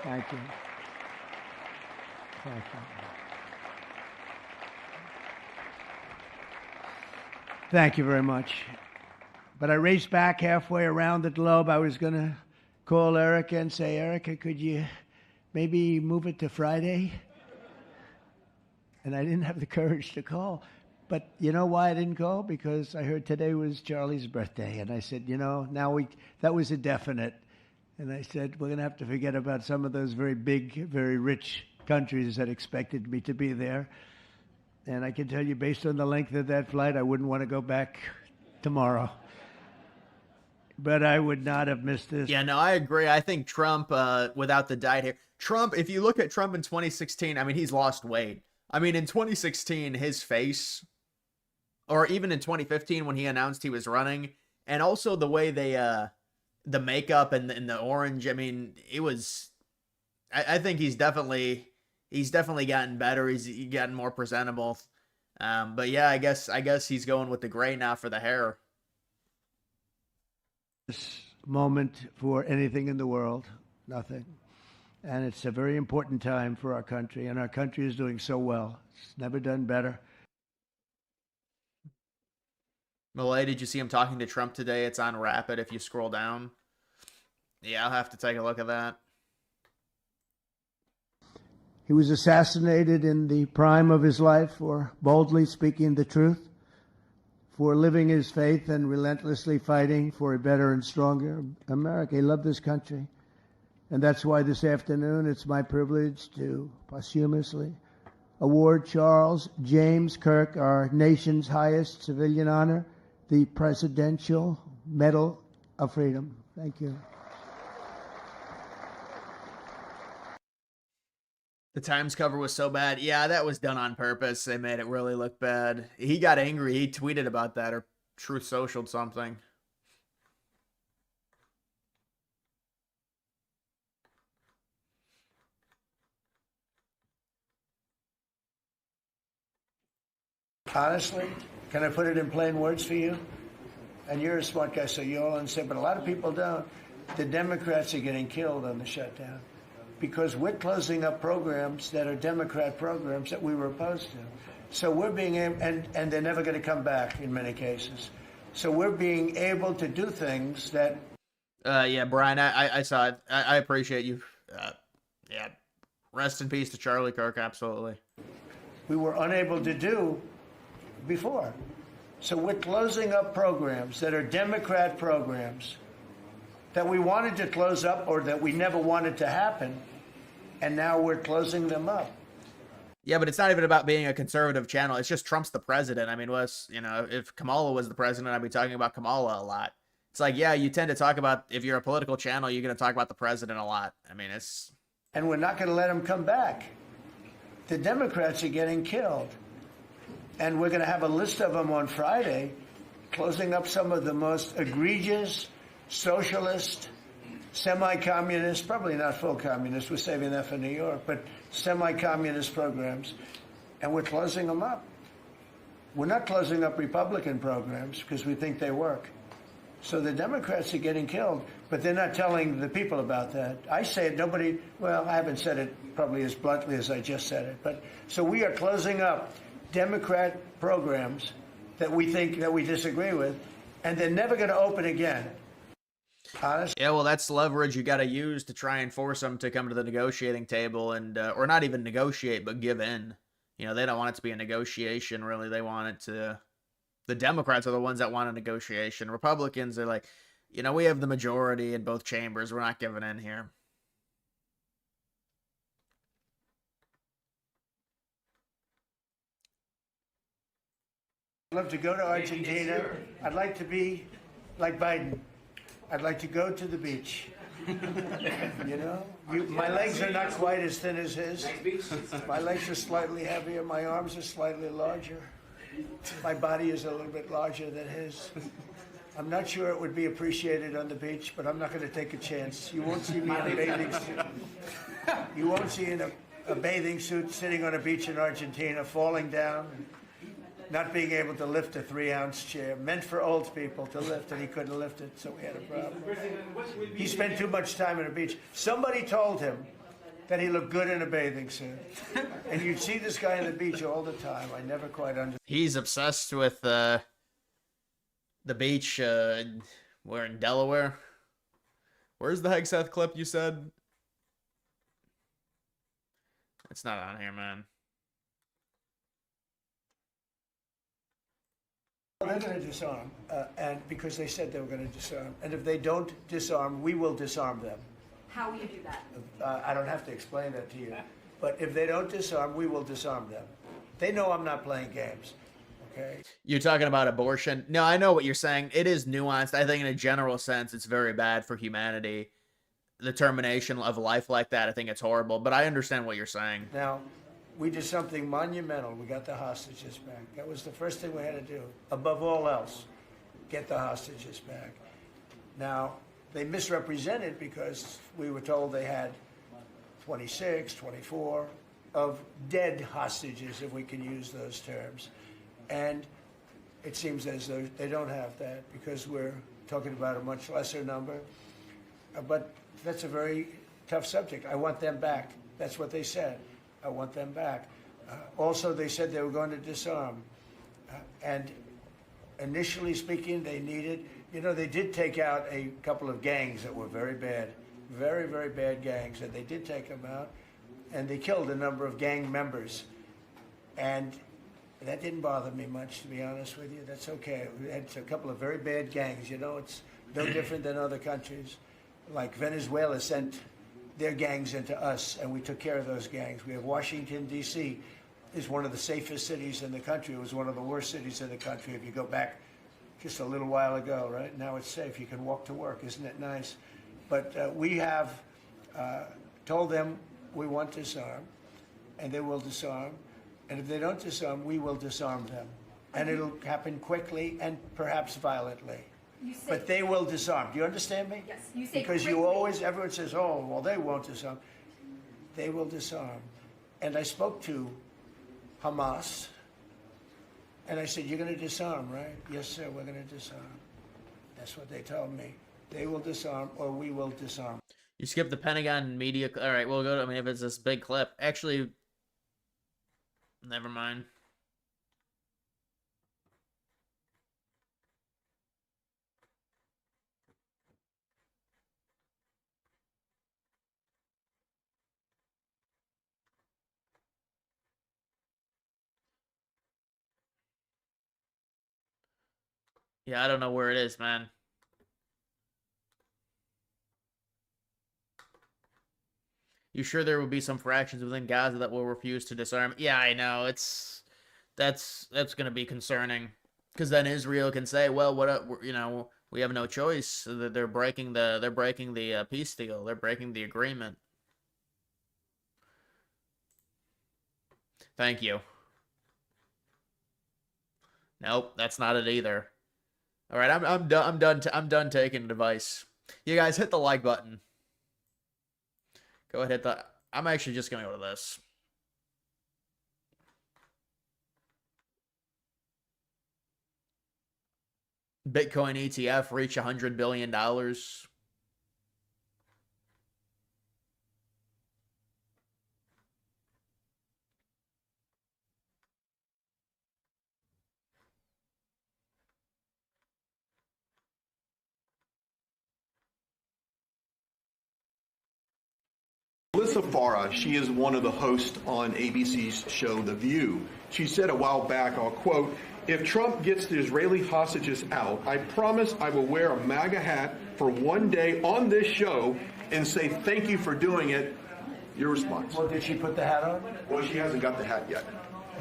Thank you. Thank you. Thank you very much. But I raced back halfway around the globe. I was going to call Erica and say, Erica, could you maybe move it to Friday? And I didn't have the courage to call. But you know why I didn't call? Because I heard today was Charlie's birthday. And I said, that was a definite. And I said, we're going to have to forget about some of those very big, very rich countries that expected me to be there. And I can tell you, based on the length of that flight, I wouldn't want to go back tomorrow. But I would not have missed this. Yeah, no, I agree. I think Trump, without the dyed hair, Trump, if you look at Trump in 2016, I mean, he's lost weight. I mean, in 2016, his face, or even in 2015 when he announced he was running, and also the way they, the makeup and the orange, I mean, it was, I think he's definitely gotten better. He's gotten more presentable. But yeah, I guess he's going with the gray now for the hair. This moment for anything in the world, nothing. And it's a very important time for our country, and our country is doing so well. It's never done better. Malay, did you see him talking to Trump today? It's on Rapid if you scroll down. Yeah, I'll have to take a look at that. He was assassinated in the prime of his life for boldly speaking the truth, for living his faith and relentlessly fighting for a better and stronger America. He loved this country. And that's why this afternoon it's my privilege to posthumously award Charles James Kirk, our nation's highest civilian honor, the Presidential Medal of Freedom. Thank you. The Times cover was so bad. Yeah, that was done on purpose. They made it really look bad. He got angry. He tweeted about that or Truth Socialed something. Honestly, can I put it in plain words for you? And you're a smart guy, so you all understand, but a lot of people don't. The Democrats are getting killed on the shutdown because we're closing up programs that are Democrat programs that we were opposed to. So we're being able, and they're never going to come back in many cases. So we're being able to do things that. Yeah, Brian, I saw it. I appreciate you. Yeah, rest in peace to Charlie Kirk. Absolutely. We were unable to do before. So we're closing up programs that are Democrat programs that we wanted to close up or that we never wanted to happen, and now we're closing them up. Yeah, but it's not even about being a conservative channel. It's just Trump's the president. I mean, if Kamala was the president, I'd be talking about Kamala a lot. It's like, yeah, you tend to talk about, if you're a political channel, you're going to talk about the president a lot. I mean, it's... And we're not going to let him come back. The Democrats are getting killed. And we're going to have a list of them on Friday, closing up some of the most egregious, socialist, semi-communist, probably not full communist, we're saving that for New York, but semi-communist programs, and we're closing them up. We're not closing up Republican programs because we think they work. So the Democrats are getting killed, but they're not telling the people about that. I say it, nobody, well, I haven't said it probably as bluntly as I just said it, but so we are closing up Democrat programs that we think that we disagree with, and they're never going to open again. Honestly. Yeah, well, that's leverage you got to use to try and force them to come to the negotiating table and, or not even negotiate, but give in. You know, they don't want it to be a negotiation, really. They want it to, the Democrats are the ones that want a negotiation. Republicans are like, you know, we have the majority in both chambers. We're not giving in here. I'd love to go to Argentina. I'd like to be like Biden. I'd like to go to the beach. You know, my legs are not quite as thin as his. My legs are slightly heavier. My arms are slightly larger. My body is a little bit larger than his. I'm not sure it would be appreciated on the beach, but I'm not going to take a chance. You won't see me in a bathing suit. You won't see in a bathing suit sitting on a beach in Argentina, falling down, not being able to lift a 3-ounce chair, meant for old people to lift, and he couldn't lift it, so we had a problem. He spent too much time on a beach. Somebody told him that he looked good in a bathing suit. And you'd see this guy on the beach all the time. I never quite understood. He's obsessed with the beach, where in Delaware. Where's the Hegseth clip you said? It's not on here, man. They're going to disarm, and because they said they were going to disarm. And if they don't disarm, we will disarm them. How will you do that? I don't have to explain that to you. But if they don't disarm, we will disarm them. They know I'm not playing games. Okay? You're talking about abortion. No, I know what you're saying. It is nuanced. I think in a general sense, it's very bad for humanity. The termination of life like that, I think it's horrible. But I understand what you're saying. Now, we did something monumental. We got the hostages back. That was the first thing we had to do. Above all else, get the hostages back. Now, they misrepresented because we were told they had 26, 24 of dead hostages, if we can use those terms. And it seems as though they don't have that because we're talking about a much lesser number. But that's a very tough subject. I want them back. That's what they said. I want them back. Also, they said they were going to disarm. And initially speaking, they needed, you know, they did take out a couple of gangs that were very bad, very, very bad gangs, and they did take them out, and they killed a number of gang members. And That didn't bother me much, to be honest with you. That's okay. We had a couple of very bad gangs. You know, it's no different than other countries. Like Venezuela sent their gangs into us, and we took care of those gangs. We have Washington, D.C. is one of the safest cities in the country. It was one of the worst cities in the country if you go back just a little while ago, right? Now it's safe. You can walk to work. Isn't it nice? But we have told them we want to disarm, and they will disarm. And if they don't disarm, we will disarm them. And it'll happen quickly and perhaps violently. But they will disarm. Do you understand me? Yes. You say because quickly. you always, everyone says, oh, well, they won't disarm. They will disarm. And I spoke to Hamas, and I said, you're going to disarm, right? Yes, sir, we're going to disarm. That's what they told me. They will disarm or we will disarm. You skip the Pentagon media. All right, we'll go to, I mean, if it's this big clip. Actually, never mind. Yeah, I don't know where it is, man. You sure there will be some fractions within Gaza that will refuse to disarm? Yeah, I know. That's going to be concerning, because then Israel can say, well, you know, we have no choice. They're breaking the peace deal. They're breaking the agreement. Thank you. Nope, that's not it either. All right, I'm done taking the device. You guys hit the like button. Go ahead, hit the. I'm actually just gonna go to this. Bitcoin ETF reach $100 billion. Melissa Farah, she is one of the hosts on ABC's show The View. She said a while back, I'll quote, if Trump gets the Israeli hostages out, I promise I will wear a MAGA hat for one day on this show and say thank you for doing it. Your response? Well, did she put the hat on? Well, she hasn't got the hat yet.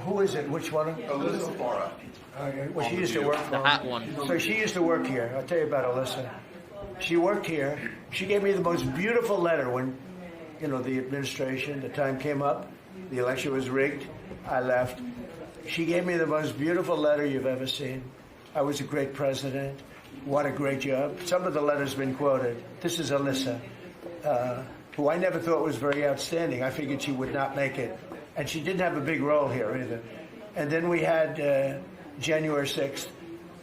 Who is it? Which one? Melissa Farah. Okay. Well, she used to work for the hat one. So she used to work here. I'll tell you about Alyssa. She worked here. She gave me the most beautiful letter when, you know, the administration, the time came up, the election was rigged, I left. She gave me the most beautiful letter you've ever seen. I was a great president. What a great job. Some of the letters have been quoted. This is Alyssa, who I never thought was very outstanding. I figured she would not make it. And she didn't have a big role here either. And then we had January 6th,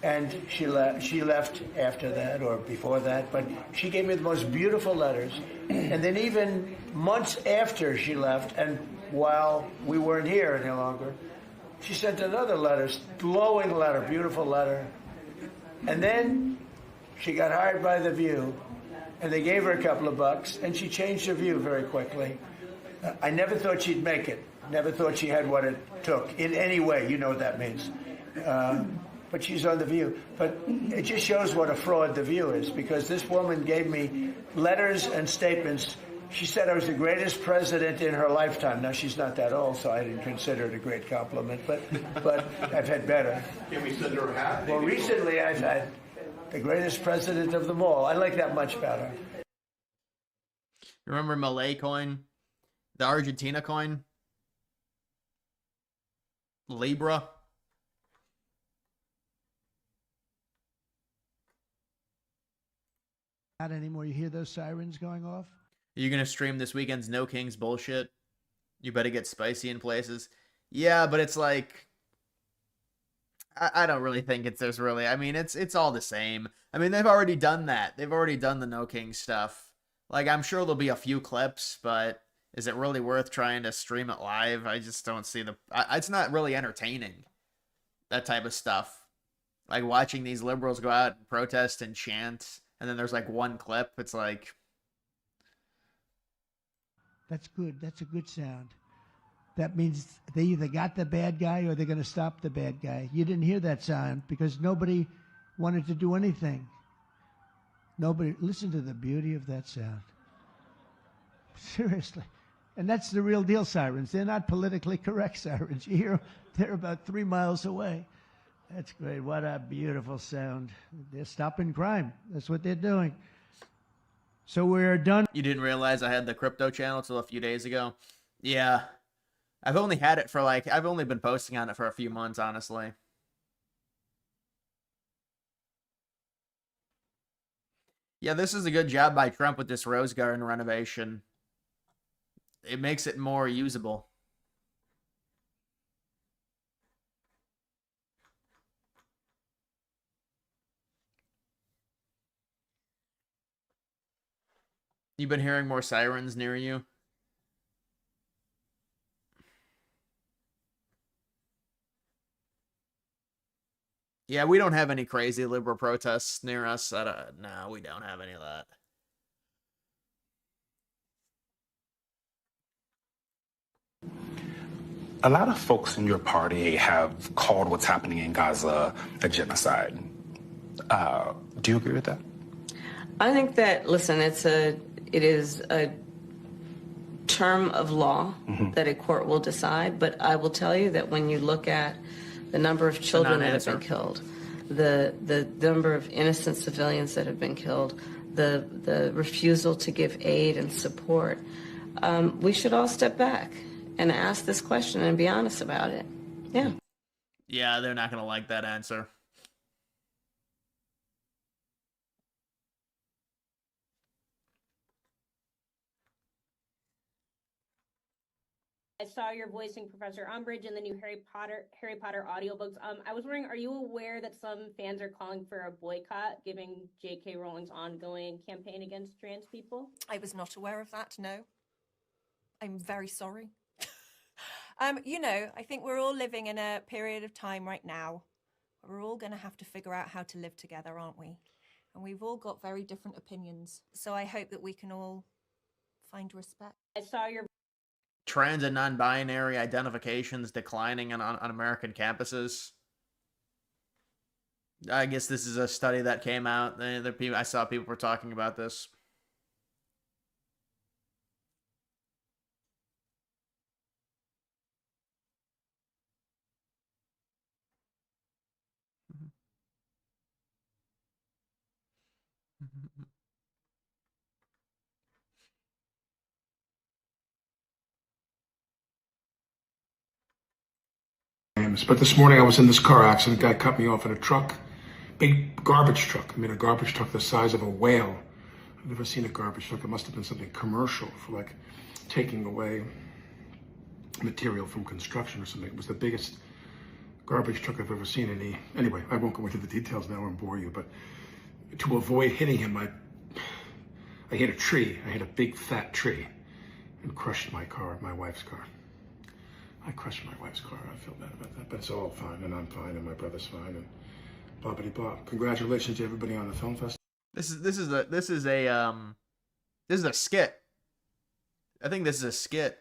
and she left after that or before that, but she gave me the most beautiful letters. And then even months after she left, and while we weren't here any longer, she sent another letter, glowing letter, beautiful letter. And then she got hired by The View, and they gave her a couple of bucks, and she changed her view very quickly. I never thought she'd make it. Never thought she had what it took in any way. You know what that means. But she's on The View. But it just shows what a fraud The View is, because this woman gave me letters and statements. She said I was the greatest president in her lifetime. Now, she's not that old, so I didn't consider it a great compliment, but I've had better. Can we send her a hat? Well, recently I've had the greatest president of them all. I like that much better. Remember Malay coin? The Argentina coin? Libra? Not anymore. You hear those sirens going off? Are you gonna stream this weekend's No Kings bullshit? You better get spicy in places. Yeah, but it's like, I don't really think there's really. I mean, it's all the same. I mean, they've already done that. They've already done the No Kings stuff. Like, I'm sure there'll be a few clips, but is it really worth trying to stream it live? I just don't see it's not really entertaining. That type of stuff. Like watching these liberals go out and protest and chant, and then there's like one clip. It's like, That's good. That's a good sound. that means they either got the bad guy or they're going to stop the bad guy. You didn't hear that sound because nobody wanted to do anything. Nobody, listen to the beauty of that sound. Seriously. And that's the real deal sirens. They're not politically correct sirens. You hear, they're about 3 miles away. That's great. What a beautiful sound. They're stopping crime. That's what they're doing. So we're done. You didn't realize I had the crypto channel till a few days ago? Yeah. I've only had it for I've only been posting on it for a few months, honestly. Yeah, this is a good job by Trump with this Rose Garden renovation. It makes it more usable. You've been hearing more sirens near you? Yeah, we don't have any crazy liberal protests near us. No, we don't have any of that. A lot of folks in your party have called what's happening in Gaza a genocide. Do you agree with that? I think that, listen, it is a term of law that a court will decide, but I will tell you that when you look at the number of children that have been killed, the number of innocent civilians that have been killed, the refusal to give aid and support, we should all step back and ask this question and be honest about it. Yeah. Yeah, they're not going to like that answer. I saw your voicing Professor Umbridge in the new Harry Potter audiobooks. I was wondering, are you aware that some fans are calling for a boycott, given J.K. Rowling's ongoing campaign against trans people? I was not aware of that, no. I'm very sorry. You know, I think we're all living in a period of time right now. We're all going to have to figure out how to live together, aren't we? And we've all got very different opinions. So I hope that we can all find respect. I saw your Trans and non-binary identifications declining on American campuses. I guess this is a study that came out. I saw people were talking about this. But this morning I was in this car accident. A guy cut me off in a truck, big garbage truck. I mean, a garbage truck the size of a whale. I've never seen a garbage truck. It must have been something commercial for like taking away material from construction or something. It was the biggest garbage truck I've ever seen. Anyway, I won't go into the details now and bore you, but to avoid hitting him, I hit a tree. I hit a big fat tree and crushed my car, my wife's car. I crushed my wife's car. I feel bad about that, but it's all fine, and I'm fine, and my brother's fine, and blah blah blah. Congratulations to everybody on the film festival. This is a skit. I think this is a skit.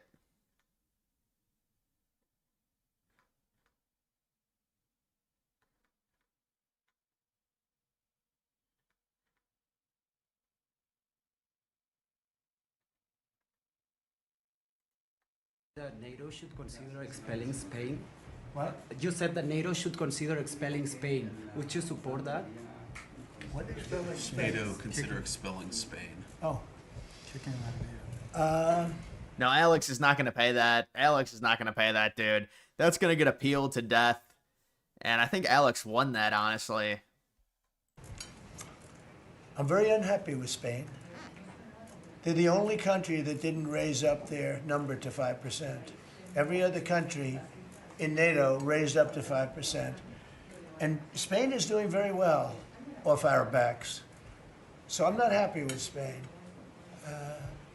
That NATO should consider expelling Spain. What? You said that NATO should consider expelling Spain. Would you support that? What expelling Spain? NATO consider expelling Spain. Oh. No, Alex is not going to pay that. Alex is not going to pay that, dude. That's going to get appealed to death. And I think Alex won that, honestly. I'm very unhappy with Spain. They're the only country that didn't raise up their number to 5%. Every other country in NATO raised up to 5%. And Spain is doing very well off our backs. So I'm not happy with Spain.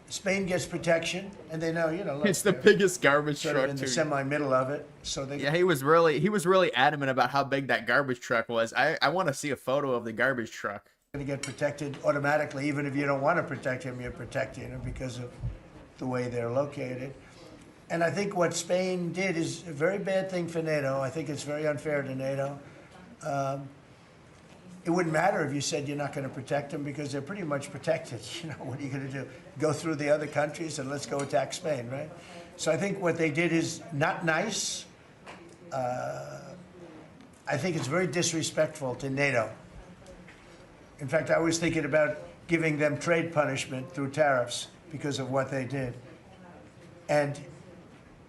Spain gets protection, and they know, look, It's the biggest garbage sort truck of in the too. semi-middle of it. So they Yeah, he was really adamant about how big that garbage truck was. I want to see a photo of the garbage truck. going to get protected automatically. Even if you don't want to protect him, you're protecting him because of the way they're located. And I think what Spain did is a very bad thing for NATO. I think it's very unfair to NATO. It wouldn't matter if you said you're not going to protect them because they're pretty much protected. You know, what are you going to do? Go through the other countries and let's go attack Spain, right? So I think what they did is not nice. I think it's very disrespectful to NATO. In fact, I was thinking about giving them trade punishment through tariffs because of what they did. And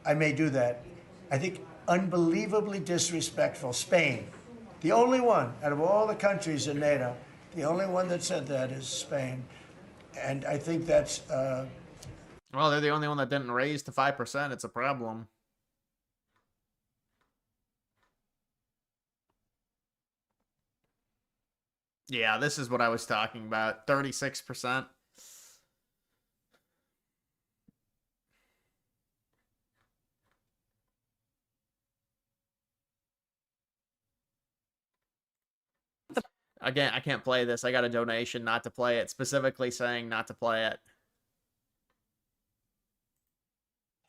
I may do that. I think unbelievably disrespectful. Spain, the only one out of all the countries in NATO, the only one that said that is Spain. And I think that's... Well, they're the only one that didn't raise to 5%. It's a problem. Yeah, this is what I was talking about. 36%. Again, I can't play this. I got a donation not to play it, specifically saying not to play it.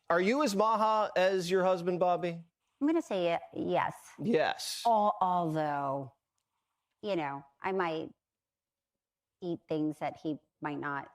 Are you as maha as your husband, Bobby? I'm going to say yes. Yes. Although, you know, I might eat things that he might not.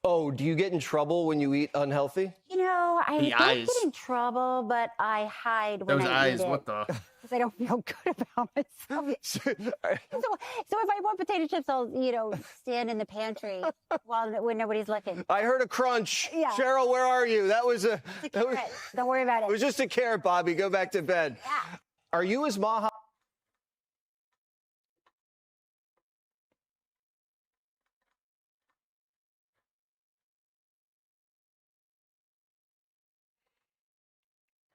Oh, do you get in trouble when you eat unhealthy? You know, I The don't eyes. get in trouble, but I hide when Those I eyes, eat it. what the? Because I don't feel good about myself. so if I want potato chips, I'll, you know, stand in the pantry when nobody's looking. I heard a crunch. Yeah. Cheryl, where are you? That was a... That was, don't worry about it. It was just a carrot, Bobby. Go back to bed. Yeah. Are you as maha?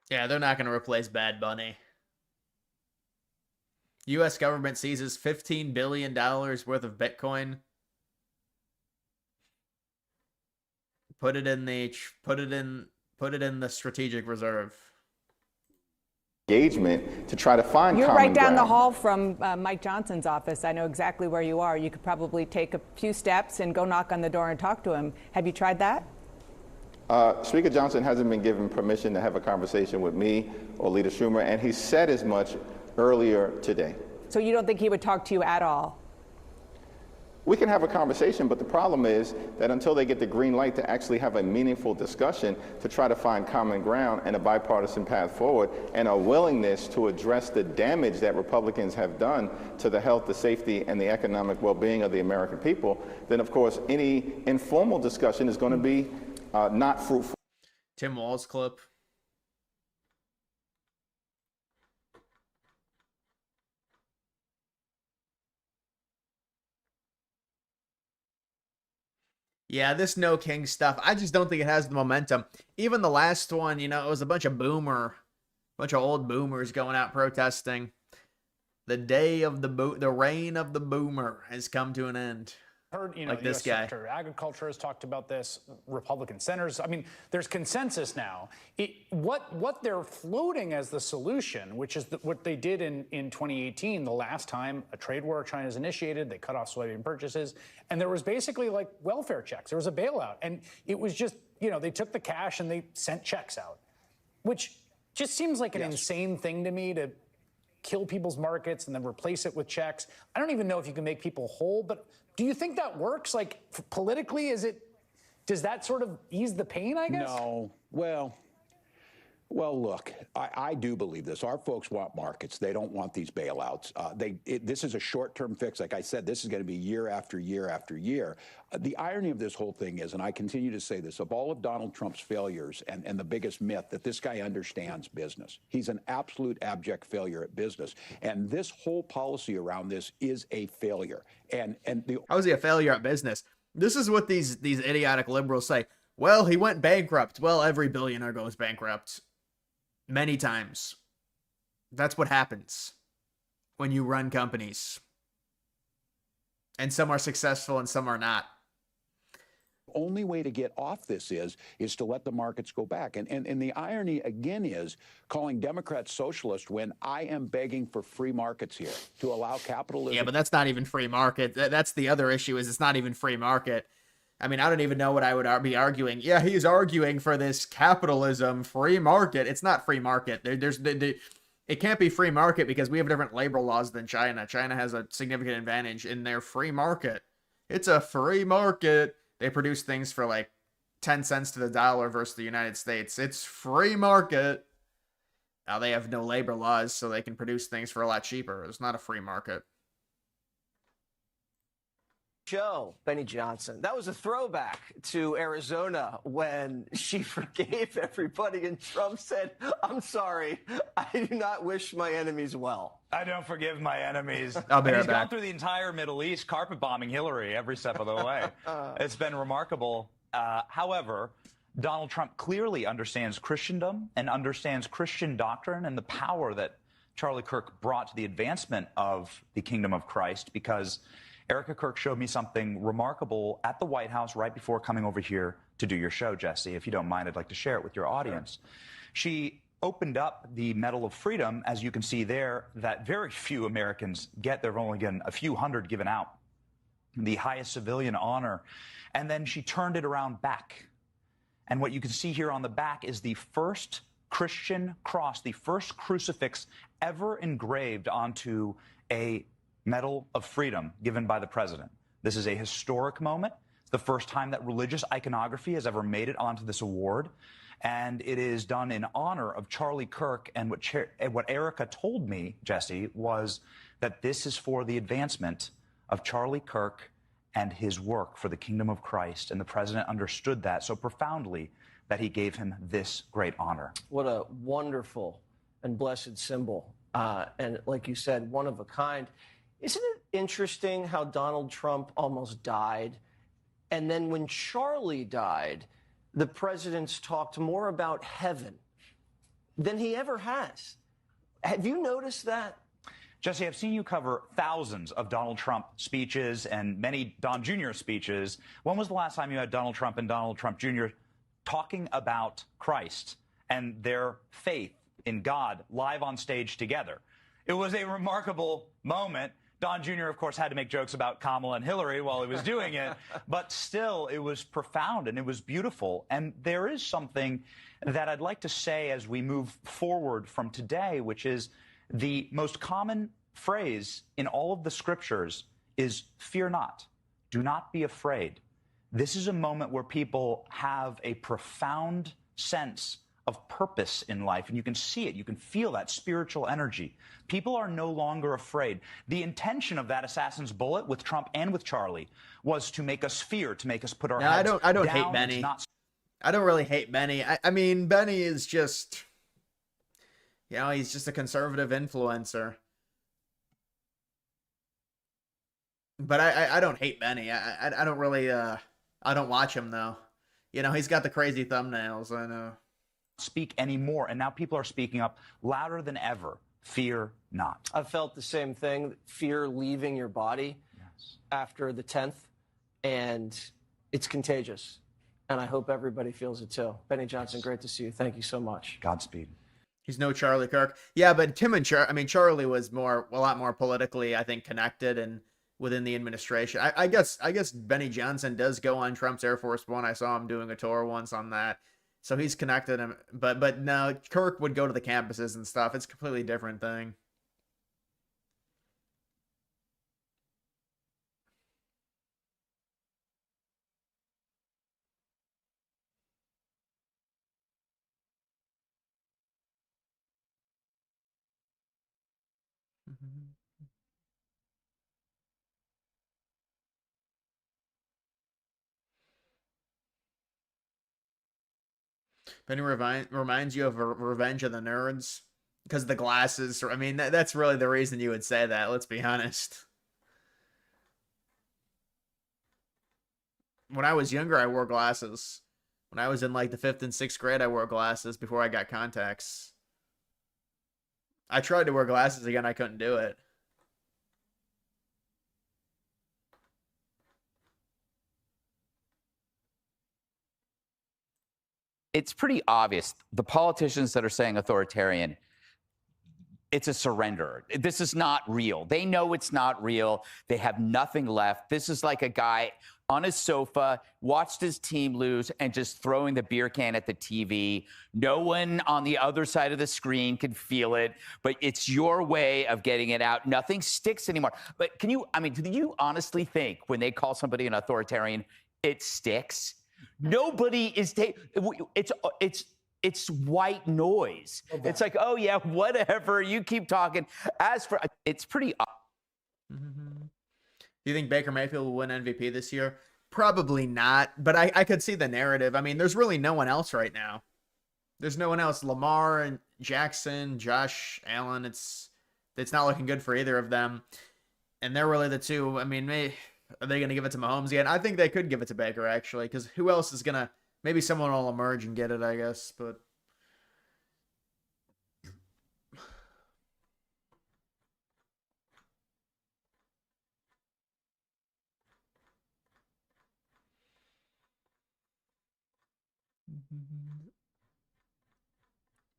Yeah, they're not going to replace Bad Bunny. U.S. government seizes $15 billion worth of Bitcoin. Put it in the strategic reserve. Engagement to try to find You're common right down the ground. hall from Mike Johnson's office. I know exactly where you are. You could probably take a few steps and go knock on the door and talk to him. Have you tried that? Speaker Johnson hasn't been given permission to have a conversation with me or Leader Schumer, and he said as much earlier today. So you don't think he would talk to you at all? We can have a conversation, but the problem is that until they get the green light to actually have a meaningful discussion to try to find common ground and a bipartisan path forward and a willingness to address the damage that Republicans have done to the health, the safety, and the economic well-being of the American people, then of course any informal discussion is going to be not fruitful. Tim Walz clip. Yeah, this No King stuff, I just don't think it has the momentum. Even the last one, you know, it was a bunch of old boomers going out protesting. The day of the reign of the boomer has come to an end. Heard, you know, Like the this US guy. Secretary of Agriculture has talked about this. Republican senators. I mean, there's consensus now. What they're floating as the solution, which is what they did in 2018, the last time a trade war China's initiated, they cut off soybean purchases, and there was basically like welfare checks. There was a bailout, and it was just, you know, they took the cash and they sent checks out, which just seems like an insane thing to me, to kill people's markets and then replace it with checks. I don't even know if you can make people whole, but do you think that works? Like politically, does that sort of ease the pain, I guess? No. Well, look, I do believe this. Our folks want markets. They don't want these bailouts. This is a short-term fix. Like I said, this is going to be year after year after year. The irony of this whole thing is, and I continue to say this, of all of Donald Trump's failures and the biggest myth, that this guy understands business. He's an absolute abject failure at business. And this whole policy around this is a failure. How is he a failure at business? This is what these idiotic liberals say. Well, he went bankrupt. Well, every billionaire goes bankrupt. Many times. That's what happens when you run companies. And some are successful and some are not. Only way to get off this is to let the markets go back. And the irony, again, is calling Democrats socialist when I am begging for free markets here to allow capitalism. Yeah, but that's not even free market. That's the other issue, is it's not even free market. I mean, I don't even know what I would be arguing. Yeah, he's arguing for this capitalism, free market. It's not free market. It can't be free market because we have different labor laws than China. China has a significant advantage in their free market. It's a free market. They produce things for like 10 cents to the dollar versus the United States. It's free market. Now they have no labor laws, so they can produce things for a lot cheaper. It's not a free market. Show, Benny Johnson. That was a throwback to Arizona when she forgave everybody and Trump said, "I'm sorry, I do not wish my enemies well." I don't forgive my enemies. I'll be right He's gone back. through the entire Middle East, carpet bombing Hillary every step of the way. It's been remarkable. However, Donald Trump clearly understands Christendom and understands Christian doctrine and the power that Charlie Kirk brought to the advancement of the kingdom of Christ, because Erica Kirk showed me something remarkable at the White House right before coming over here to do your show, Jesse. If you don't mind, I'd like to share it with your audience. She opened up the Medal of Freedom, as you can see there, that very few Americans get. There have only been a few hundred given out, the highest civilian honor. And then she turned it around back. And what you can see here on the back is the first Christian cross, the first crucifix ever engraved onto a Medal of Freedom given by the president. This is a historic moment. It's the first time that religious iconography has ever made it onto this award. And it is done in honor of Charlie Kirk. And what Erica told me, Jesse, was that this is for the advancement of Charlie Kirk and his work for the kingdom of Christ. And the president understood that so profoundly that he gave him this great honor. What a wonderful and blessed symbol. And like you said, one of a kind. Isn't it interesting how Donald Trump almost died? And then when Charlie died, the president's talked more about heaven than he ever has. Have you noticed that? Jesse, I've seen you cover thousands of Donald Trump speeches and many Don Jr. speeches. When was the last time you had Donald Trump and Donald Trump Jr. talking about Christ and their faith in God live on stage together? It was a remarkable moment. Don Jr., of course, had to make jokes about Kamala and Hillary while he was doing it, but still, it was profound and it was beautiful. And there is something that I'd like to say as we move forward from today, which is the most common phrase in all of the scriptures is fear not, do not be afraid. This is a moment where people have a profound sense of purpose in life, and you can see it, you can feel that spiritual energy. People are no longer afraid. The intention of that assassin's bullet with Trump and with Charlie was to make us fear, to make us put our heads down. I don't hate Benny. I don't really hate Benny. I mean, Benny is just, you know, he's just a conservative influencer. But I don't hate Benny. I don't really, I don't watch him though. You know, he's got the crazy thumbnails, I know. Speak anymore, and now people are speaking up louder than ever. Fear not. I've felt the same thing, fear leaving your body after the 10th, and it's contagious. And I hope everybody feels it too. Benny Johnson, great to see you. Thank you so much. Godspeed. He's no Charlie Kirk. Yeah, but Tim and Charlie was a lot more politically, I think, connected and within the administration. I guess Benny Johnson does go on Trump's Air Force One. I saw him doing a tour once on that. So he's connected him, but no, Kirk would go to the campuses and stuff. It's a completely different thing. Benny reminds you of Revenge of the Nerds because of the glasses. I mean, that's really the reason you would say that. Let's be honest. When I was younger, I wore glasses. When I was in like the 5th and 6th grade, I wore glasses before I got contacts. I tried to wear glasses again. I couldn't do it. It's pretty obvious. The politicians that are saying authoritarian, it's a surrender. This is not real. They know it's not real. They have nothing left. This is like a guy on his sofa, watched his team lose, and just throwing the beer can at the TV. No one on the other side of the screen can feel it, but it's your way of getting it out. Nothing sticks anymore. But do you honestly think when they call somebody an authoritarian, it sticks? Nobody is it's white noise. It's like, oh yeah, whatever, you keep talking. As for, it's pretty. Do you think Baker Mayfield will win MVP this year? Probably not, but I could see the narrative. I mean, there's really no one else right now. There's no one else. Lamar and Jackson, Josh Allen, it's not looking good for either of them. And they're really the two. I mean, are they going to give it to Mahomes again? I think they could give it to Baker, actually, because who else is going to... Maybe someone will emerge and get it, I guess, but...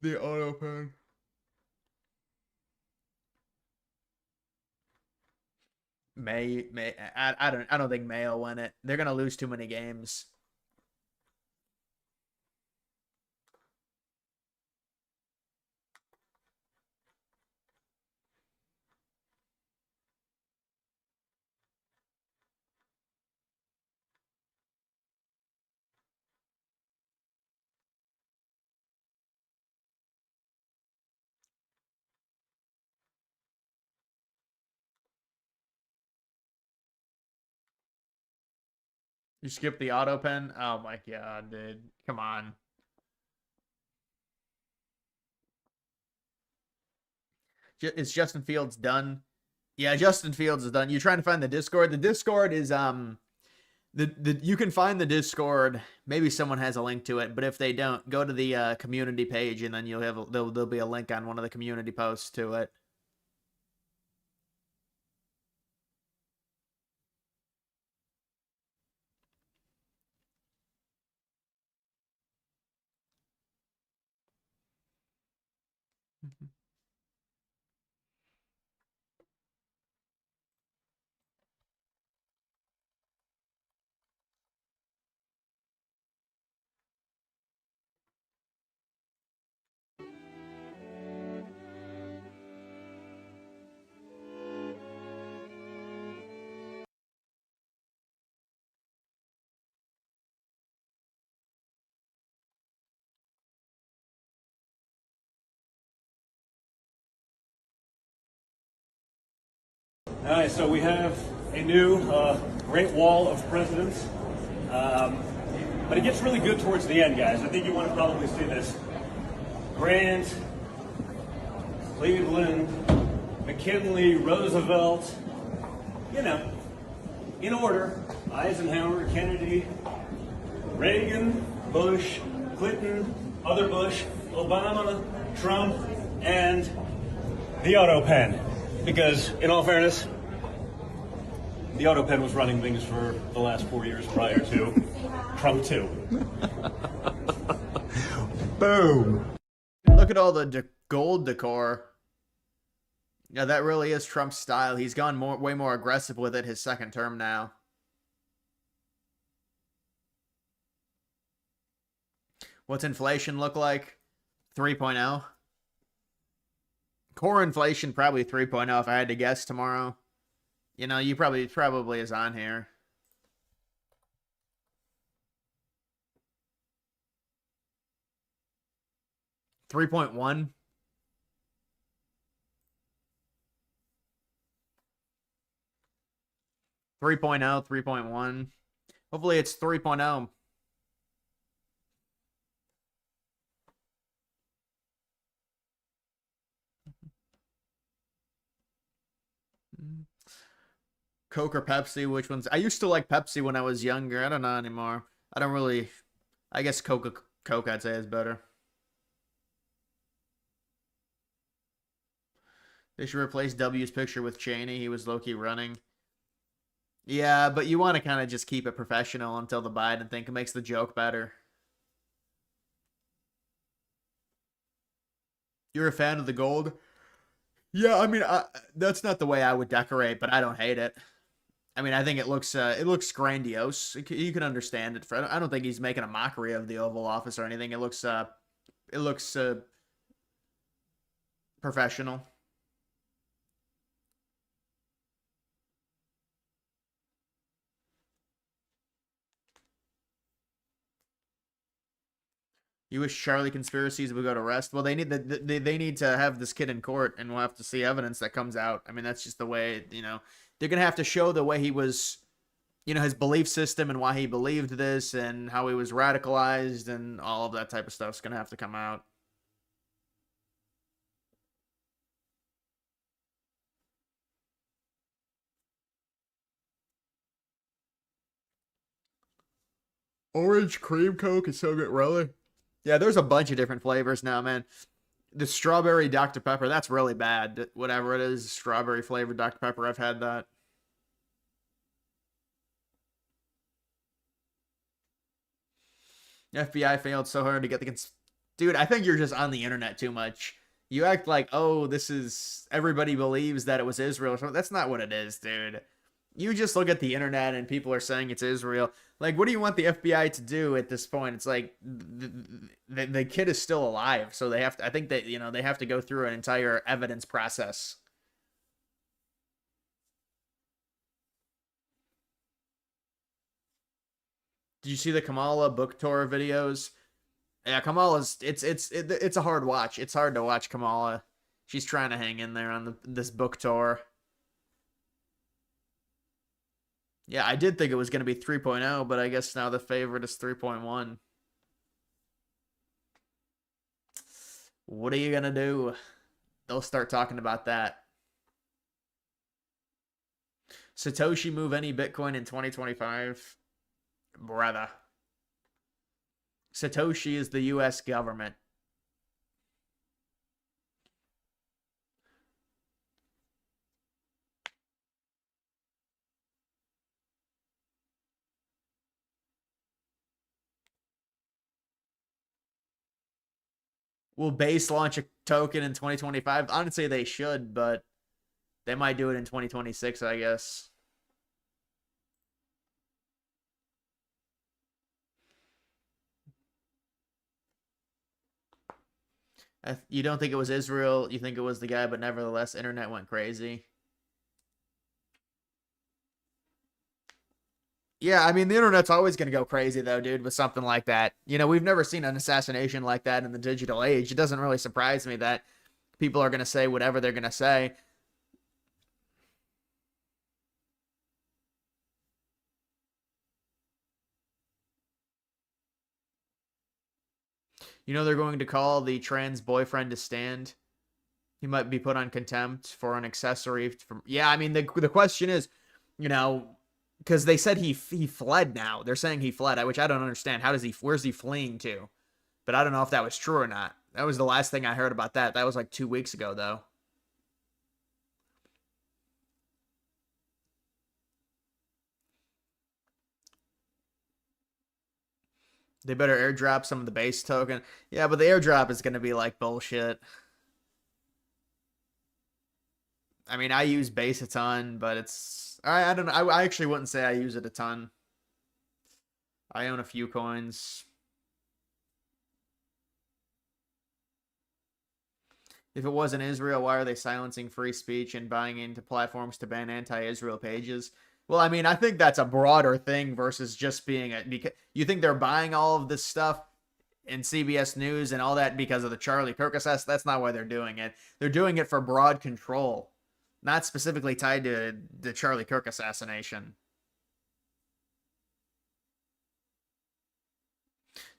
The auto pen. I don't think May will win it. They're gonna lose too many games. You skip the auto pen? Oh my god, dude. Come on. Is Justin Fields done? Yeah, Justin Fields is done. You're trying to find the Discord. The Discord is you can find the Discord. Maybe someone has a link to it, but if they don't, go to the community page and then you'll have there'll be a link on one of the community posts to it. All right, so we have a new Great Wall of Presidents, but it gets really good towards the end, guys. I think you want to probably see this. Grant, Cleveland, McKinley, Roosevelt, you know, in order, Eisenhower, Kennedy, Reagan, Bush, Clinton, other Bush, Obama, Trump, and the auto pen. Because, in all fairness, the auto pen was running things for the last 4 years prior to Trump 2. Boom. Look at all the gold decor. Yeah, that really is Trump's style. He's gone way more aggressive with it his second term now. What's inflation look like? 3.0. Core inflation probably 3.0 if I had to guess tomorrow. You know, you probably is on here. $3.1. $3.0, 3.1. Hopefully it's 3.0. Coke or Pepsi, which ones? I used to like Pepsi when I was younger. I don't know anymore. I don't really... I guess Coke I'd say is better. They should replace W's picture with Cheney. He was low-key running. Yeah, but you want to kind of just keep it professional until the Biden thing. It makes the joke better. You're a fan of the gold? Yeah, I mean, that's not the way I would decorate, but I don't hate it. I mean, I think it looks grandiose. You can understand it. I don't think he's making a mockery of the Oval Office or anything. It looks professional. You wish Charlie conspiracies would go to rest. Well, they need to have this kid in court, and we'll have to see evidence that comes out. I mean, that's just the way, they're gonna have to show the way he was, his belief system and why he believed this and how he was radicalized and all of that type of stuff's gonna have to come out. Orange cream Coke is so good, really. Yeah, there's a bunch of different flavors now, man. The strawberry Dr. Pepper, that's really bad. Whatever it is, strawberry flavored Dr. Pepper, I've had that. FBI failed so hard to get the dude, I think you're just on the internet too much. You act like, oh, this is everybody believes that it was Israel. That's not what it is, dude. You just look at the internet and people are saying it's Israel. Like, what do you want the FBI to do at this point? It's like the kid is still alive, so they have to. I think that they have to go through an entire evidence process. Did you see the Kamala book tour videos? Yeah, Kamala's it's a hard watch. It's hard to watch Kamala. She's trying to hang in there on this book tour. Yeah, I did think it was going to be 3.0, but I guess now the favorite is 3.1. What are you going to do? They'll start talking about that. Satoshi move any Bitcoin in 2025? Brother. Satoshi is the U.S. government. Will Base launch a token in 2025? Honestly, they should, but they might do it in 2026, I guess. You don't think it was Israel? You think it was the guy, but nevertheless, internet went crazy. Yeah, I mean, the internet's always going to go crazy, though, dude, with something like that. We've never seen an assassination like that in the digital age. It doesn't really surprise me that people are going to say whatever they're going to say. They're going to call the trans boyfriend to stand. He might be put on contempt for an accessory. Yeah, I mean, the question is, because they said he fled now. They're saying he fled, which I don't understand. Where's he fleeing to? But I don't know if that was true or not. That was the last thing I heard about that. That was like 2 weeks ago, though. They better airdrop some of the base token. Yeah, but the airdrop is going to be like bullshit. I mean, I use base a ton, but it's... I don't know. I actually wouldn't say I use it a ton. I own a few coins. If it wasn't Israel, why are they silencing free speech and buying into platforms to ban anti-Israel pages? Well, I mean, I think that's a broader thing versus just being because you think they're buying all of this stuff in CBS News and all that because of the Charlie Kirk assassination. That's not why they're doing it. They're doing it for broad control, not specifically tied to the Charlie Kirk assassination.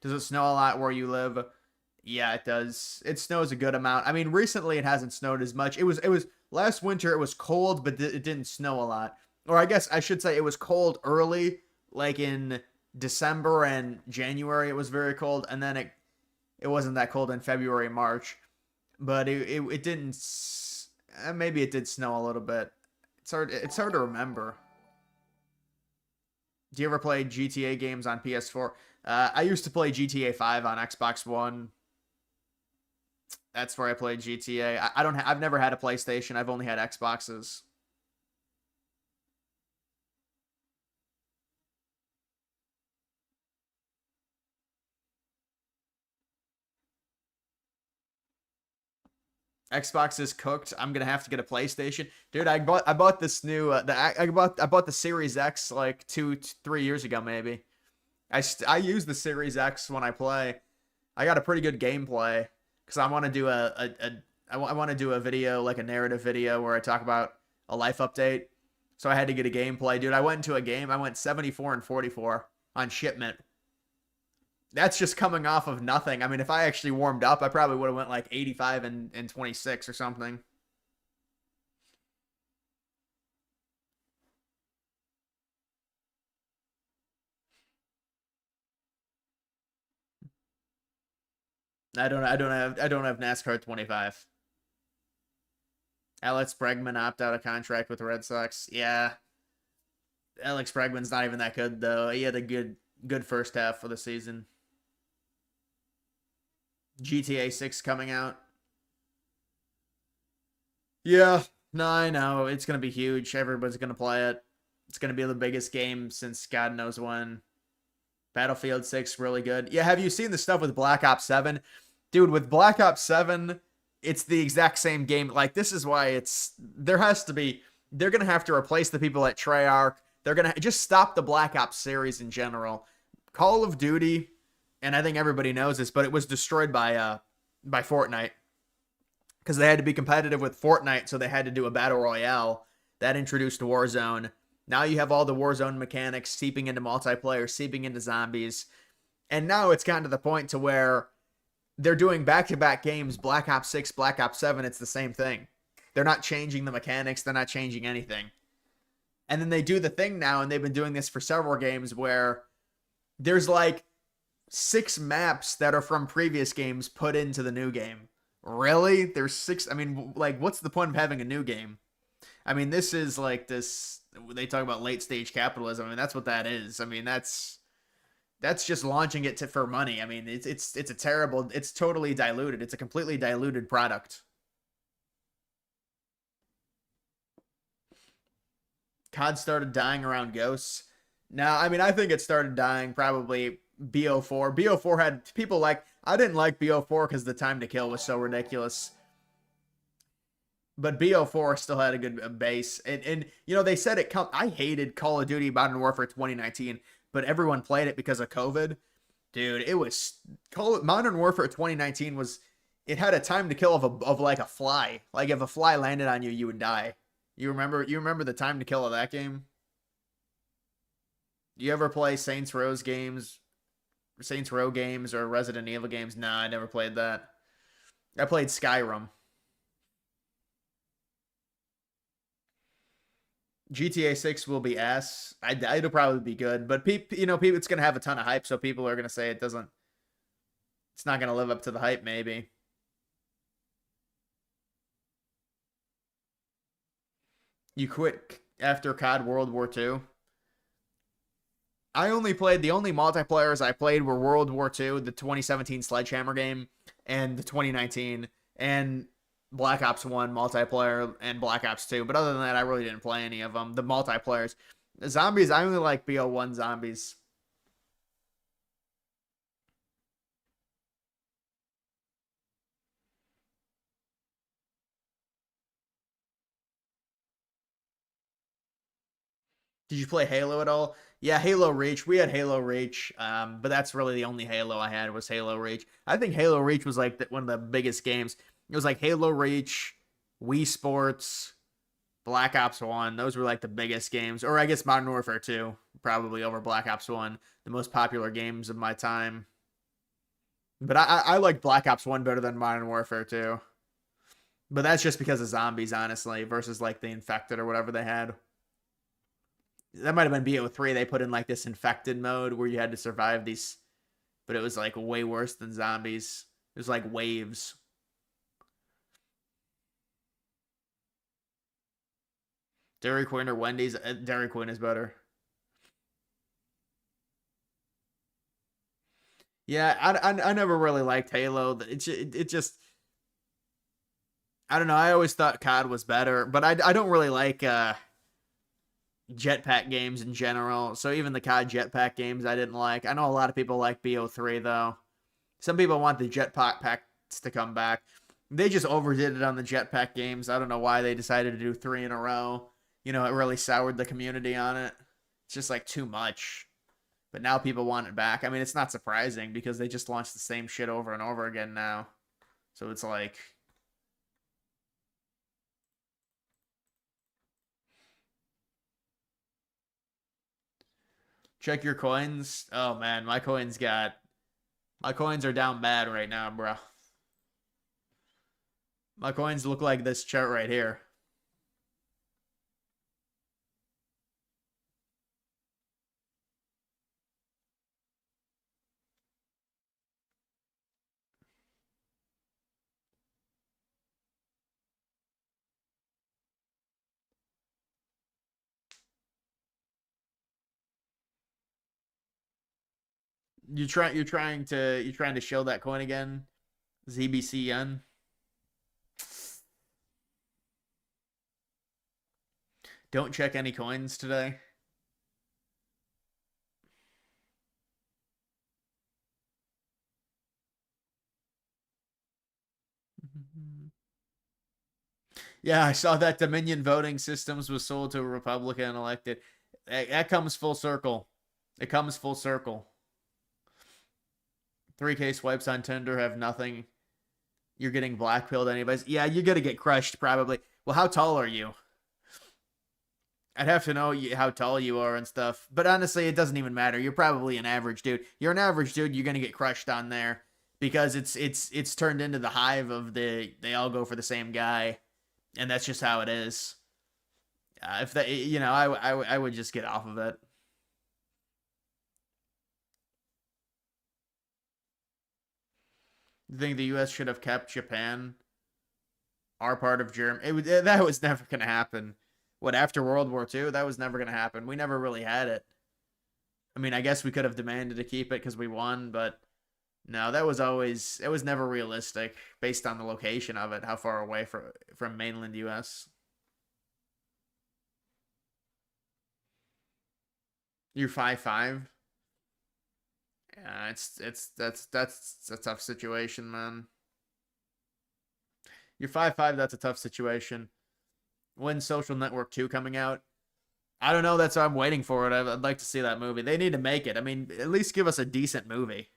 Does it snow a lot where you live? Yeah, it does. It snows a good amount. I mean, recently it hasn't snowed as much. It was last winter. It was cold, but it didn't snow a lot. Or I guess I should say it was cold early, like in December and January. It was very cold, and then it wasn't that cold in February, March. But it didn't. Maybe it did snow a little bit. It's hard to remember. Do you ever play GTA games on PS4? I used to play GTA 5 on Xbox One. That's where I played GTA. I've never had a PlayStation. I've only had Xboxes. Xbox is cooked. I'm gonna have to get a PlayStation, dude. I bought this new I bought the Series X like 3 years ago maybe. I use the Series X when I play. I got a pretty good gameplay because I want to do I want to do a video, like a narrative video where I talk about a life update. So I had to get a gameplay, dude. I went into a game. I went 74 and 44 on shipment. That's just coming off of nothing. I mean, if I actually warmed up, I probably would have went like 85 and 26 or something. I don't have NASCAR 25. Alex Bregman opt out of contract with the Red Sox. Yeah. Alex Bregman's not even that good though. He had a good first half of the season. GTA 6 coming out. Yeah, no, I know. It's going to be huge. Everybody's going to play it. It's going to be the biggest game since God knows when. Battlefield 6, really good. Yeah, have you seen the stuff with Black Ops 7? Dude, with Black Ops 7, it's the exact same game. Like, this is why they're going to have to replace the people at Treyarch. They're going to just stop the Black Ops series in general. Call of Duty, and I think everybody knows this, but it was destroyed by Fortnite because they had to be competitive with Fortnite, so they had to do a battle royale that introduced Warzone. Now you have all the Warzone mechanics seeping into multiplayer, seeping into zombies, and now it's gotten to the point to where they're doing back-to-back games, Black Ops 6, Black Ops 7. It's the same thing. They're not changing the mechanics. They're not changing anything. And then they do the thing now, and they've been doing this for several games where there's like 6 maps that are from previous games put into the new game. Really? There's 6? I mean, like, what's the point of having a new game? I mean, this is like this, they talk about late stage capitalism. I mean, that's what that is. I mean, that's just launching it for money. I mean, it's totally diluted. It's a completely diluted product. COD started dying around Ghosts. Now, I mean, I think it started dying probably BO4. BO4 had people like, I didn't like BO4 because the time to kill was so ridiculous. But BO4 still had a good base. And you know, they said I hated Call of Duty Modern Warfare 2019, but everyone played it because of COVID. Dude, Modern Warfare 2019 it had a time to kill of like a fly. Like if a fly landed on you, you would die. You remember the time to kill of that game? You ever play Saints Row games or Resident Evil games? Nah, I never played that. I played Skyrim. GTA 6 will be ass. It'll probably be good, but people, it's going to have a ton of hype, so people are going to say it's not going to live up to the hype, maybe. You quit after COD World War II? The only multiplayers I played were World War II, the 2017 Sledgehammer game, and the 2019, and Black Ops 1 multiplayer and Black Ops 2. But other than that, I really didn't play any of them. The multiplayers. The zombies, I only like BO1 zombies. Did you play Halo at all? Yeah, Halo Reach. We had Halo Reach, but that's really the only Halo I had was Halo Reach. I think Halo Reach was like one of the biggest games. It was like Halo Reach, Wii Sports, Black Ops 1. Those were like the biggest games. Or I guess Modern Warfare 2, probably over Black Ops 1. The most popular games of my time. But I like Black Ops 1 better than Modern Warfare 2. But that's just because of zombies, honestly, versus like the Infected or whatever they had. That might have been BO3. They put in like this infected mode where you had to survive these, but it was like way worse than zombies. It was like waves. Dairy Queen or Wendy's? Dairy Queen is better. Yeah, I never really liked Halo. It just, I don't know. I always thought COD was better, but I don't really like jetpack games in general. So even the COD jetpack games I didn't like. I know a lot of people like BO3 though. Some people want the jetpack packs to come back. They just overdid it on the jetpack games. I don't know why they decided to do 3 in a row. You know, it really soured the community on it. It's just like too much. But now people want it back. I mean, it's not surprising because they just launched the same shit over and over again now. So it's like... Check your coins. Oh, man. My coins are down bad right now, bro. My coins look like this chart right here. You're trying to shill that coin again? ZBCN. Don't check any coins today. Yeah, I saw that Dominion voting systems was sold to a Republican elected. That comes full circle. It comes full circle. 3K swipes on Tinder have nothing. You're getting blackpilled anyways. Yeah, you're going to get crushed probably. Well, how tall are you? I'd have to know how tall you are and stuff. But honestly, it doesn't even matter. You're probably an average dude. You're an average dude, you're going to get crushed on there because it's turned into the hive of they all go for the same guy. And that's just how it is. If that, you know, I would just get off of it. You think the U.S. should have kept Japan, our part of Germany? That was never going to happen. What, after World War II? That was never going to happen. We never really had it. I mean, I guess we could have demanded to keep it because we won, but no, it was never realistic based on the location of it, how far away from mainland U.S. You're 5'5". Yeah, that's a tough situation, man. You're 5'5", that's a tough situation. When's Social Network 2 coming out? I don't know, that's why I'm waiting for it. I'd like to see that movie. They need to make it. I mean, at least give us a decent movie.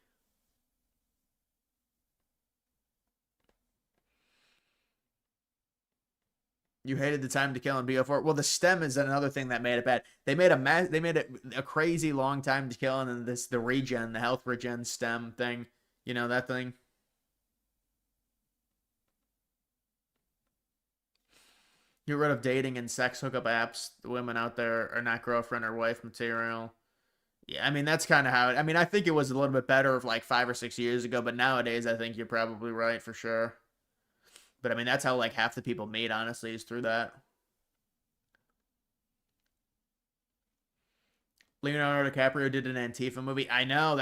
You hated the Time to Kill in BO4. Well, the stem is another thing that made it bad. They made it a crazy long time to kill, and then the health regen stem thing. You know that thing. Get rid of dating and sex hookup apps. The women out there are not girlfriend or wife material. Yeah, I mean that's kind of how it. I mean, I think it was a little bit better like 5 or 6 years ago, but nowadays I think you're probably right for sure. But I mean, that's how like half the people meet, honestly, is through that. Leonardo DiCaprio did an Antifa movie. I know,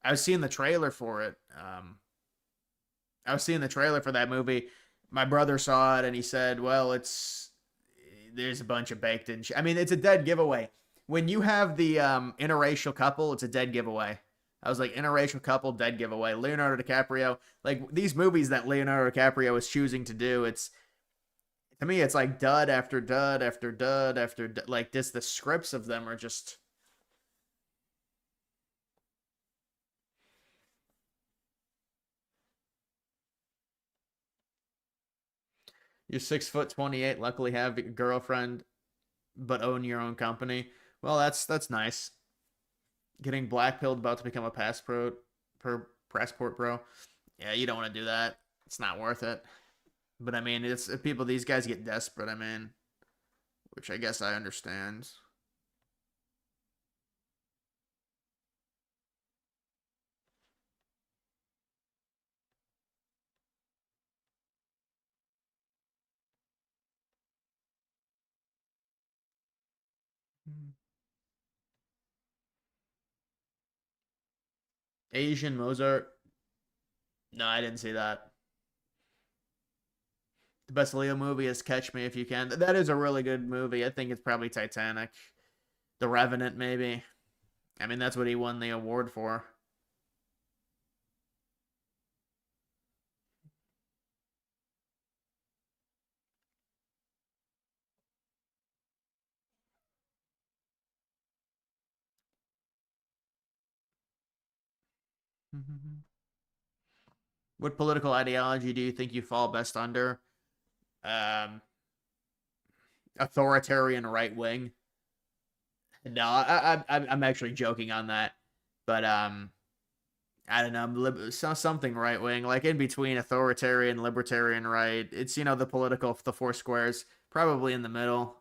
I was seeing the trailer for it. I was seeing the trailer for that movie. My brother saw it and he said, "Well, there's a bunch of baked in." I mean, it's a dead giveaway. When you have the interracial couple, it's a dead giveaway. I was like, interracial couple, dead giveaway. Leonardo DiCaprio, like these movies that Leonardo DiCaprio is choosing to do, to me, it's like dud after dud after dud after dud. Like this, the scripts of them are just. You're 6'28", luckily have a girlfriend, but own your own company. Well, that's nice. Getting blackpilled, about to become a passport bro. Yeah, you don't want to do that. It's not worth it. But I mean, it's people. These guys get desperate. I mean, which I guess I understand. Asian Mozart. No, I didn't see that. The best Leo movie is Catch Me If You Can. That is a really good movie. I think it's probably Titanic. The Revenant, maybe. I mean, that's what he won the award for. What political ideology do you think you fall best under? Authoritarian right wing. No, I'm actually joking on that, but I don't know, something right wing, like in between authoritarian, libertarian right. It's the four squares, probably in the middle,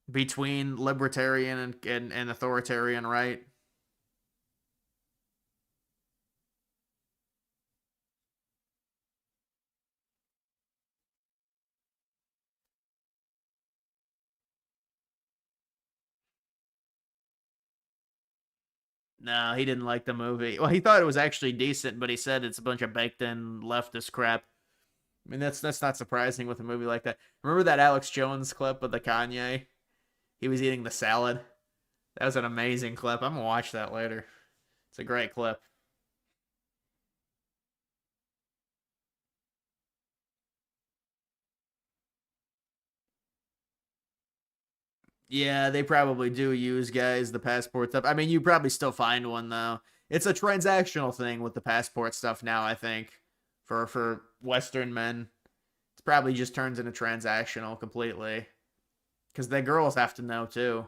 between libertarian and authoritarian right. No, he didn't like the movie. Well, he thought it was actually decent, but he said it's a bunch of baked in leftist crap. I mean, that's not surprising with a movie like that. Remember that Alex Jones clip of the Kanye? He was eating the salad. That was an amazing clip. I'm gonna watch that later. It's a great clip. Yeah, they probably do use the passport stuff. I mean, you probably still find one though. It's a transactional thing with the passport stuff now, I think. For Western men. It probably just turns into transactional completely. Because the girls have to know too.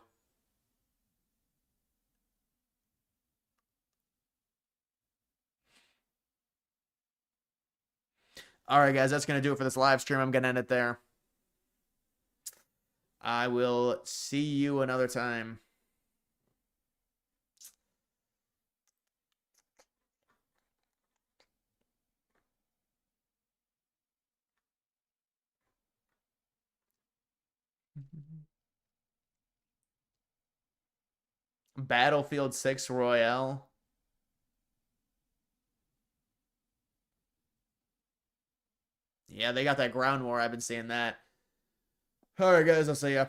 All right, guys, that's going to do it for this live stream. I'm going to end it there. I will see you another time. Battlefield 6 Royale. Yeah, they got that ground war. I've been seeing that. All right, guys, I'll see ya.